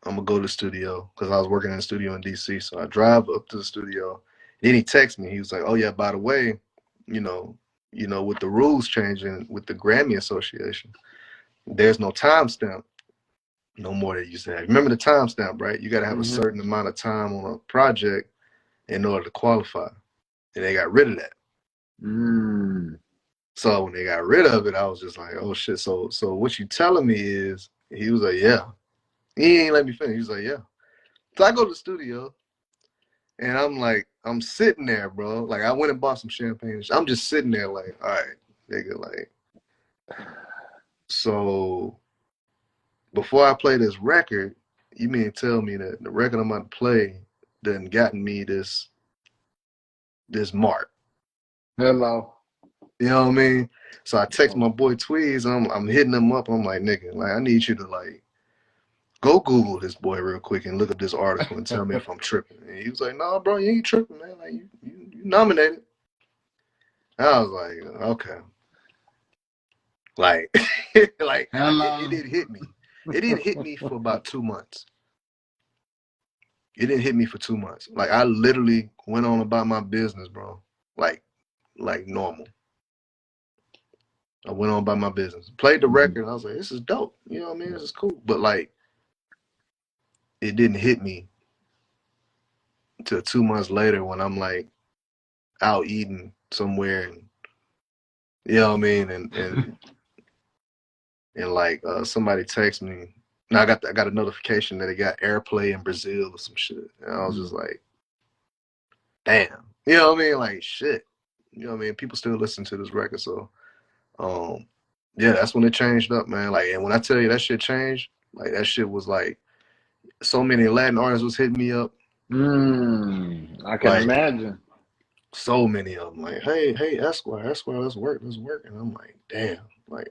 I'm gonna go to the studio because I was working in the studio in DC. So I drive up to the studio. Then he texts me. He was like, "Oh yeah, by the way, you know, with the rules changing with the Grammy Association, there's no timestamp no more that you used to have. Remember the timestamp, right? You got to have a Mm-hmm. certain amount of time on a project in order to qualify, and they got rid of that. Mm. So when they got rid of it, I was just like, oh shit. So what you telling me is, he was like, yeah. He ain't let me finish. He was like, yeah. So I go to the studio and I'm like, I'm sitting there, bro. Like I went and bought some champagne. I'm just sitting there like, all right, nigga, like, so before I play this record, you mean tell me that the record I'm about to play done gotten me this this Mark. Hello. You know what I mean? So I text my boy Tweez, and I'm hitting him up. I'm like, nigga, like I need you to like go Google this boy real quick and look up this article and tell me if I'm tripping. And he was like, nah, bro, you ain't tripping, man. Like you nominated. I was like, okay. Like, it Hello. didn't hit me. It didn't hit me for about 2 months. It didn't hit me for 2 months. Like I literally went on about my business, bro. Like normal. I went on about my business. Played the record. I was like, this is dope. You know what I mean? This is cool. But like, it didn't hit me until 2 months later when I'm like out eating somewhere, and you know what I mean, and like somebody texted me. Now I got a notification that it got airplay in Brazil or some shit, and I was just like, damn, you know what I mean, like shit, you know what I mean. People still listen to this record, so yeah, that's when it changed up, man. Like, and when I tell you that shit changed, like that shit was like so many Latin artists was hitting me up, I can like imagine. so many of them, like, hey, Esquire, let's work, and I'm like, damn, like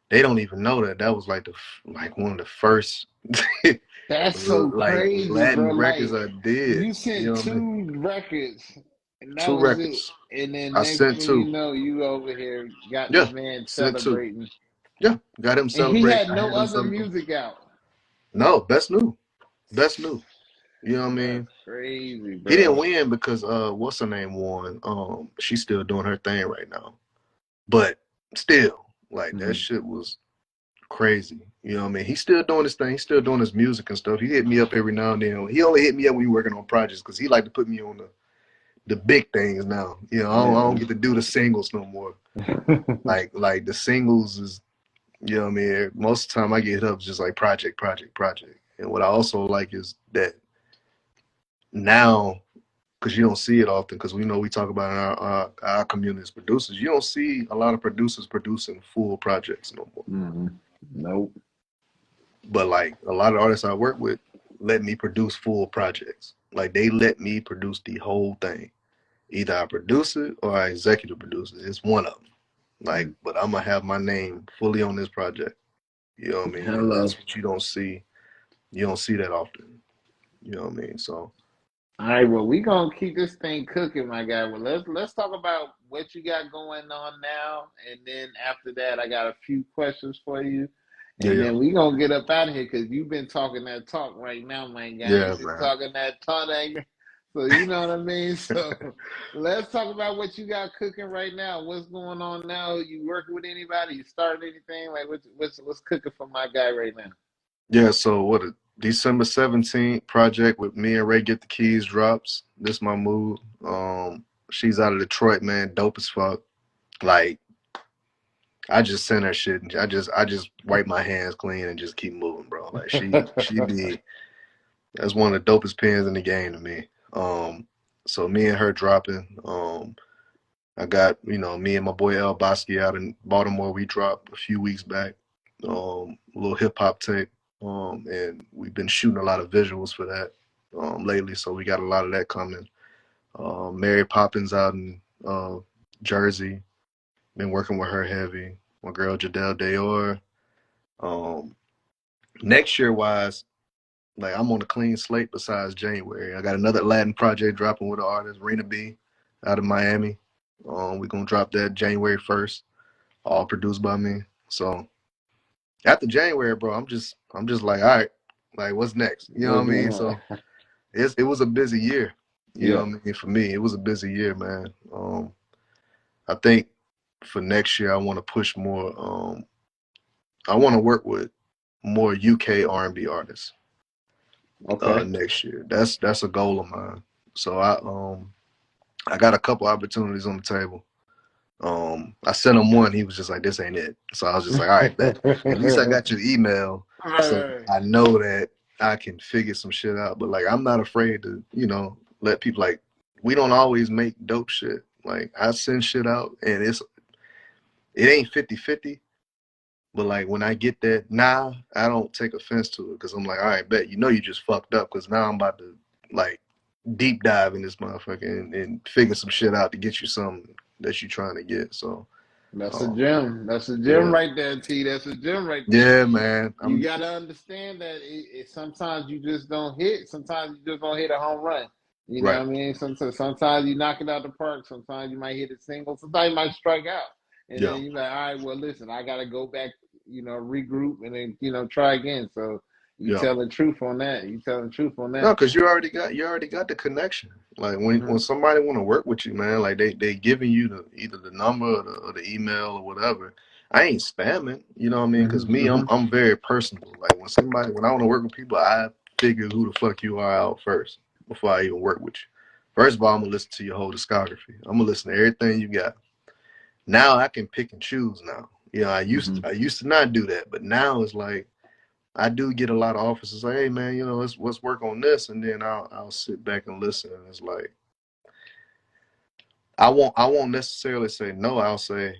they don't even know that was like like one of the first That's so like crazy, bro. Latin records Like I did. you You sent know what I mean? 2 records, and that Two was it. records. And then I next sent thing you two. know, you over here got the Yeah, man sent two. celebrating, Yeah, got him and he celebrating. had I no had him other celebrate. music out. No, best new. You know what I That's mean? crazy, He didn't bro. win because what's her name won. She's still doing her thing right now. But still, like that shit was crazy. You know what I mean? He's still doing his thing. He's still doing his music and stuff. He hit me up every now and then. He only hit me up when we working on projects because he like to put me on the big things now. You know, I don't Yeah. get to do the singles no more. Like the singles is, you know what I mean? Most of the time I get hit up just like project. And what I also like is that now, because you don't see it often, because we know we talk about in our community as producers, you don't see a lot of producers producing full projects no more. Nope. But like a lot of artists I work with let me produce full projects. Like they let me produce the whole thing. Either I produce it or I executive produce it. It's one of them. Like, but I'm gonna have my name fully on this project. You know what I mean? And Hello. that's what you don't see. You don't see that often. You know what I mean? So All right, well, we gonna keep this thing cooking, my guy. Well, let's talk about what you got going on now, and then after that, I got a few questions for you, yeah, and yeah, then we gonna get up out of here because you've been talking that talk right now, my guy. yeah, You've been man. talking that talk, so you know what I mean. So let's talk about what you got cooking right now. What's going on now? You working with anybody? You started anything? Like what's cooking for my guy right now? Yeah. So what? December 17th project with me and Ray Get the Keys drops. This my mood. She's out of Detroit, man. Dope as fuck. Like I just send her shit and I just wipe my hands clean and just keep moving, bro. Like she be that's one of the dopest pins in the game to me. So me and her dropping. I got, me and my boy El Bosky out in Baltimore. We dropped a few weeks back. A little hip hop tape. And we've been shooting a lot of visuals for that lately, so we got a lot of that coming. Mary Poppins out in Jersey. Been working with her heavy. My girl Jadelle Dayor. Um, Next year wise, like I'm on a clean slate besides January. I got another Latin project dropping with an artist, Rena B, out of Miami. We're gonna drop that January 1st, all produced by me. So after January, bro, I'm just like, all right, like what's next? You know what I mean? So it was a busy year. You know Yeah. what I mean? For me, it was a busy year, man. I think for next year I want to push more. I want to work with more UK R&B artists Okay. next year. That's a goal of mine. So I got a couple opportunities on the table. I sent him one. He was just like, "This ain't it." So I was just like, "All right, bet. At least I got your email, so Right. I know that I can figure some shit out." But like, I'm not afraid to, let people like. We don't always make dope shit. Like I send shit out, and it ain't 50-50. But like when I get that, nah, I don't take offense to it because I'm like, all right, bet you just fucked up because now I'm about to like deep dive in this motherfucker and figure some shit out to get you something that you're trying to get. So, That's a um, gem. That's a gem yeah, right there, T. That's a gem right there. yeah, man. You got to understand that sometimes you just don't hit. Sometimes you just don't hit a home run. You know Right. what I mean? Sometimes you knock it out the park. Sometimes you might hit a single. Sometimes you might strike out. And Yeah. then you're like, all right, well, listen, I got to go back, regroup and then, try again. So you Yeah. telling the truth on that. You telling the truth on No, that. because you already got the connection. Like when Mm-hmm. somebody want to work with you, man, like they giving you either the number or the email or whatever. I ain't spamming, you know what I mean? Because Mm-hmm. me, Mm-hmm. I'm very personable. Like when I want to work with people, I figure who the fuck you are out first before I even work with you. First of all, I'm gonna listen to your whole discography. I'm gonna listen to everything you got. Now I can pick and choose now. You know, Mm-hmm. I used to not do that, but now it's like I do get a lot of offers to say, "Hey, man, you know, let's work on this," and then I'll sit back and listen. And it's like I won't necessarily say no. I'll say,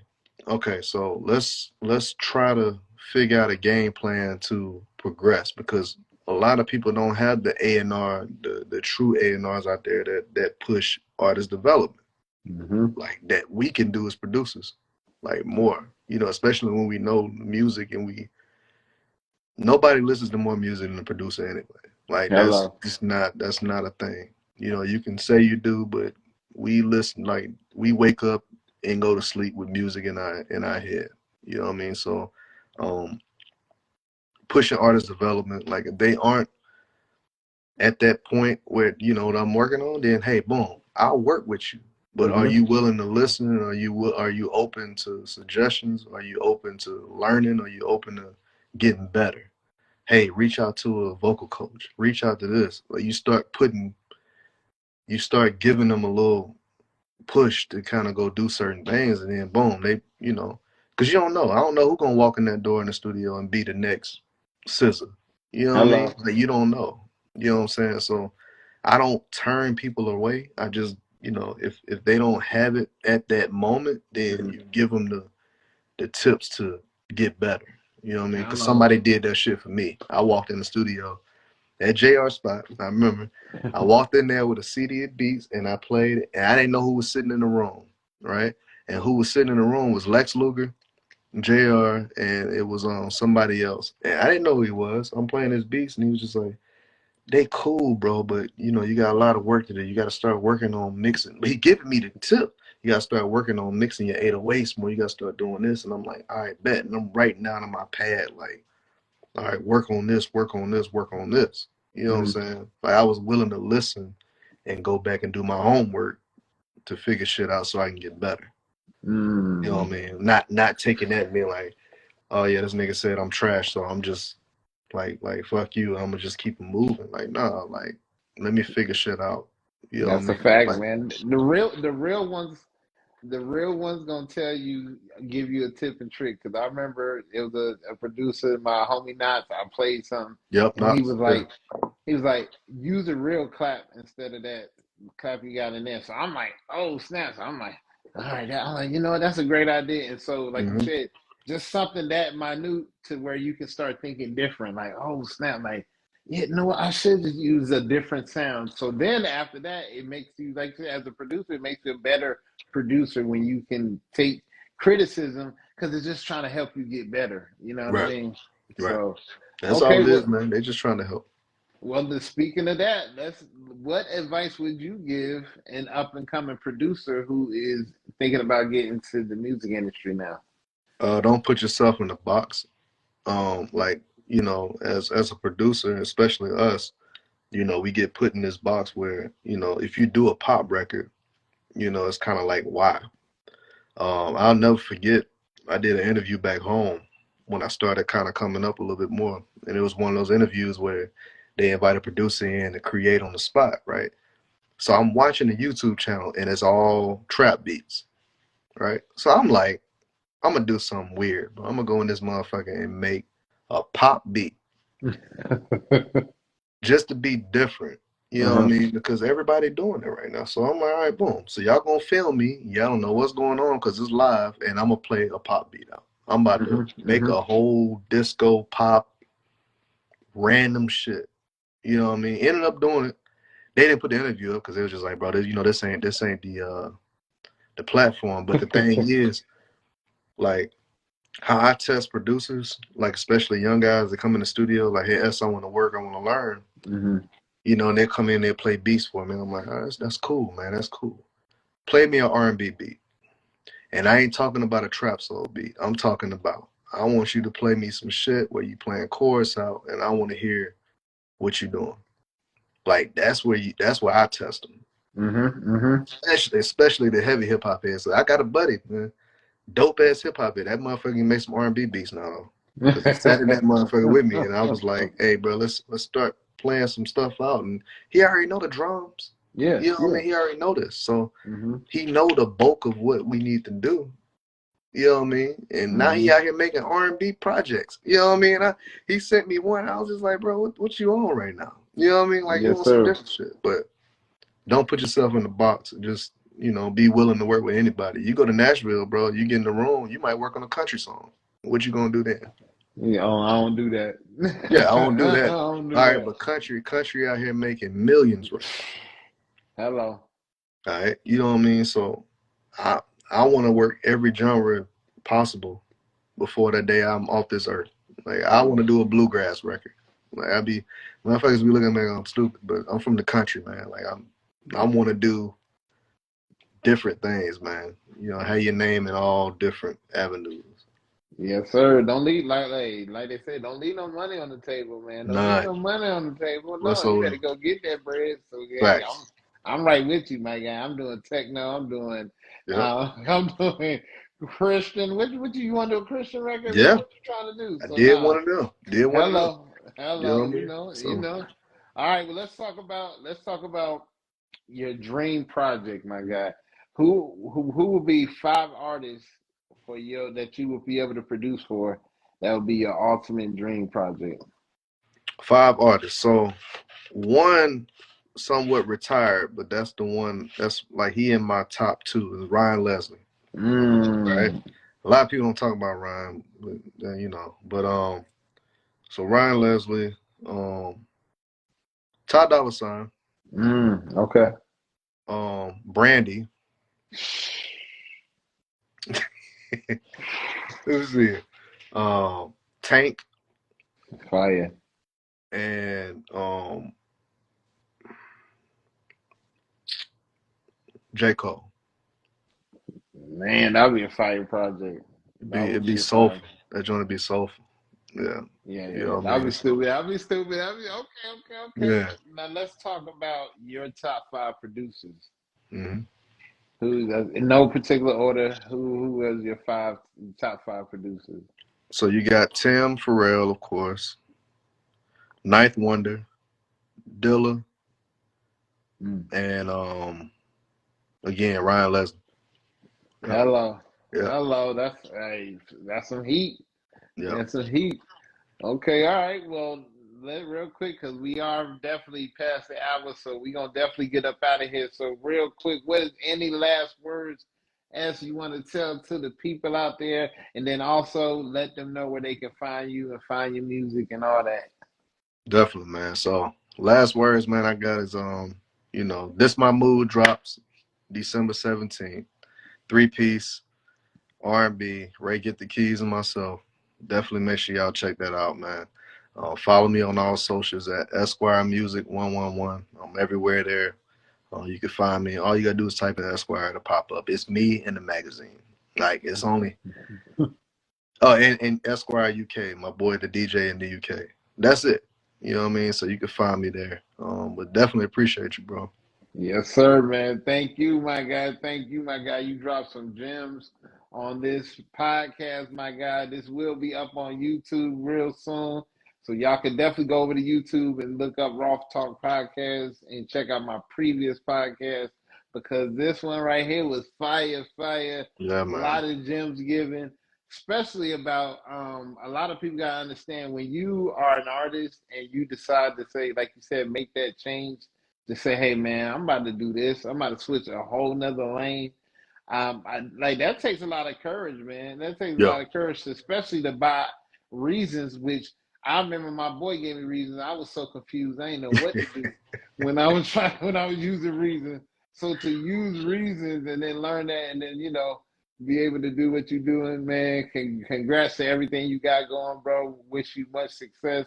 okay, so let's try to figure out a game plan to progress because a lot of people don't have the A&R, the true A&Rs out there that push artist development Mm-hmm. like that we can do as producers, like more. You know, especially when we know music and we nobody listens to more music than the producer anyway. Like Hello. that's not a thing. You know, you can say you do, but we listen like we wake up and go to sleep with music in our head. You know what I mean? So um pushing artist development, like if they aren't at that point where, you know, what I'm working on, then hey, boom, I'll work with you. But are Mm-hmm. you willing to listen? Are you open to suggestions? Are you open to learning? Are you open to getting better? Hey, reach out to a vocal coach. Reach out to this. Like you start giving them a little push to kind of go do certain things, and then boom, they, you know, because you don't know. I don't know who's gonna walk in that door in the studio and be the next scissor. You know what I mean? Hello. Like you don't know. You know what I'm saying? So I don't turn people away. I just, you know, if they don't have it at that moment, then Mm-hmm. you give them the tips to get better. You know what I mean? Because Hello. somebody did that shit for me. I walked in the studio at JR spot. I remember I walked in there with a CD of beats and I played it, and I didn't know who was sitting in the room, right? And who was sitting in the room was Lex Luger, JR, and it was somebody else. And I didn't know who he was. I'm playing his beats and he was just like, they cool, bro, but you know, you got a lot of work to do. You got to start working on mixing. But he giving me the tip. You got to start working on mixing your 808s more. You got to start doing this. And I'm like, all right, bet. And I'm writing down on my pad, like, all right, work on this, work on this, work on this. You know what I'm Mm-hmm. saying? Like I was willing to listen and go back and do my homework to figure shit out so I can get better. You know what I Mm. mean? Not taking that and being like, oh yeah, this nigga said I'm trash, so I'm just like fuck you. I'm gonna just keep it moving. Like no, like let me figure shit out. You know what I That's a mean? fact, Like man. The real ones gonna tell you, give you a tip and trick. Cause I remember it was a producer, my homie Knots. I played something, yep, and not yeah. he was like, use a real clap instead of that clap you got in there. So I'm like, oh snap! So I'm like, all right, I'm like, you know what? That's a great idea. And so, like you Mm-hmm. said, just something that minute to where you can start thinking different. Like, oh snap! Like, yeah, no, I should just use a different sound. So then after that, it makes you, like as a producer, it makes you a better producer when you can take criticism because it's just trying to help you get better. You know what I Right, mean? right. So, That's okay, all it is, well, man. They just trying to help. speaking of that, what advice would you give an up and coming producer who is thinking about getting into the music industry now? Don't put yourself in a box. Like you know, as a producer, especially us, you know, we get put in this box where you know, if you do a pop record, you know, it's kind of like why. I'll never forget. I did an interview back home when I started kind of coming up a little bit more, and it was one of those interviews where they invite a producer in to create on the spot, right? So I'm watching the YouTube channel, and it's all trap beats, right? So I'm like, I'm gonna do something weird, but I'm gonna go in this motherfucker and make a pop beat just to be different. You know what I Uh-huh. mean? Because everybody doing it right now. So I'm like, all right, boom. So y'all gonna film me. Y'all don't know what's going on because it's live, and I'm gonna play a pop beat out. I'm about to Hmm. make Hmm. a whole disco pop random shit. You know what I mean? Ended up doing it. They didn't put the interview up because it was just like, bro, this ain't the platform. But the thing is, like, how I test producers, like especially young guys that come in the studio, like, hey, S, I want to work, I want to learn. Mm-hmm. And they come in, they play beats for me. I'm like, oh, that's cool, man, that's cool. Play me an R&B beat, and I ain't talking about a trap soul beat. I'm talking about I want you to play me some shit where you playing chorus out, and I want to hear what you doing. Like that's where I test them. Mm-hmm. Mm-hmm. Especially the heavy hip hop heads. So I got a buddy, man, dope ass hip hop head. That motherfucker can make some R&B beats now. Cause he sat in that motherfucker with me, and I was like, "Hey, bro, let's start playing some stuff out." And he already know the drums. Yeah. You know what I mean? He already know this, so Mm-hmm. he know the bulk of what we need to do. You know what I mean? And now he out here making R&B projects. You know what I mean? He sent me one. I was just like, bro, what you on right now? You know what I mean? Like, you Yes, want some sir. different shit. But don't put yourself in the box. Just, be willing to work with anybody. You go to Nashville, bro, you get in the room, you might work on a country song. What you going to do then? Yeah, I don't do that. Yeah, I don't do I that. don't do All right, that. but country out here making millions right Hello. now. All right, you know what I mean? So I want to work every genre possible before that day I'm off this earth. Like I want to do a bluegrass record. Like motherfuckers be looking at me like I'm stupid, but I'm from the country, man. Like I want to do different things, man. Have your name in all different avenues. Yes, sir. Don't leave like they said. Don't leave no money on the table, man. Don't leave Nah, no money on the table. No, you whatsoever. better go get that bread. So yeah, Facts. I'm right with you, my guy. I'm doing techno. I'm doing Yep. I'm doing Christian. What you want to do a Christian record, man? Yeah, What you trying to do? I So did now, one of them. Did one of them. You know hello. what I mean? You So know. All right. Well, let's talk about your dream project, my guy. Who will be 5 artists for you that you will be able to produce for? That would be your ultimate dream project. 5 artists. So one somewhat retired, but that's the one that's like he in my top two is Ryan Leslie. Right? Mm, A lot of people don't talk about Ryan, but But so Ryan Leslie, Ty Dolla Sign, okay. Brandy. Who's it? Tank Fire. and J. Cole. Man, that would be a fire project. That It'd would be be a fire. soulful. That joint would be soulful. Yeah. You Yeah. know what I That would be mean? So stupid. That would be stupid. That would be okay. yeah. Now let's talk about your top 5 producers. Hmm. Who, in no particular order, who was your top five producers? So you got Tim Farrell, of course, Ninth Wonder, Dilla, Mm. and again Ryan Leslie. Yeah. Hello, Yeah. hello. That's some heat. Yeah. That's some heat. Okay, all right. Well, real quick because we are definitely past the hour, so we gonna definitely get up out of here. So real quick, what is any last words as you want to tell to the people out there, and then also let them know where they can find you and find your music and all that. Definitely, man. So last words, man, I got is This My Mood drops December 17th. 3-piece R&B, Ray Get the Keys and myself. Definitely make sure y'all check that out, man. Follow me on all socials at Esquire Music 111. I'm everywhere there. You can find me. All you gotta do is type in Esquire to pop up. It's me in the magazine. Like it's only and Esquire UK, my boy the DJ in the UK. That's it. You know what I mean? So you can find me there. But definitely appreciate you, bro. Yes, sir, man. Thank you, my guy. Thank you, my guy. You dropped some gems on this podcast, my guy. This will be up on YouTube real soon. So y'all can definitely go over to YouTube and look up Roth Talk Podcast and check out my previous podcast because this one right here was fire, fire. Yeah, A man. lot of gems given, especially about a lot of people gotta understand when you are an artist and you decide to say, like you said, make that change to say, hey man, I'm about to do this. I'm about to switch a whole nother lane. Like that takes a lot of courage, man. That takes a Yeah. lot of courage, especially to buy reasons. Which I remember my boy gave me reasons. I was so confused. I didn't know what to do. when I was using reason. So to use reasons and then learn that and then, be able to do what you're doing, man. Congrats to everything you got going, bro. Wish you much success.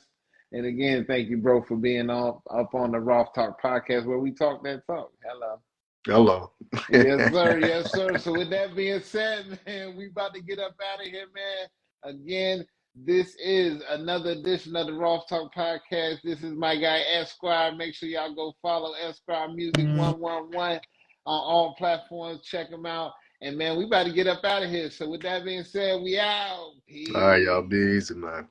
And again, thank you, bro, for being up on the Roth Talk podcast where we talk that talk. Hello. Hello. Yes, sir. Yes, sir. So with that being said, man, we about to get up out of here, man. Again, this is another edition of the Roth Talk Podcast. This is my guy Esquire. Make sure y'all go follow Esquire Music 111 on all platforms. Check him out. And man, we about to get up out of here. So with that being said, we out. All right, y'all Peace. be easy, man.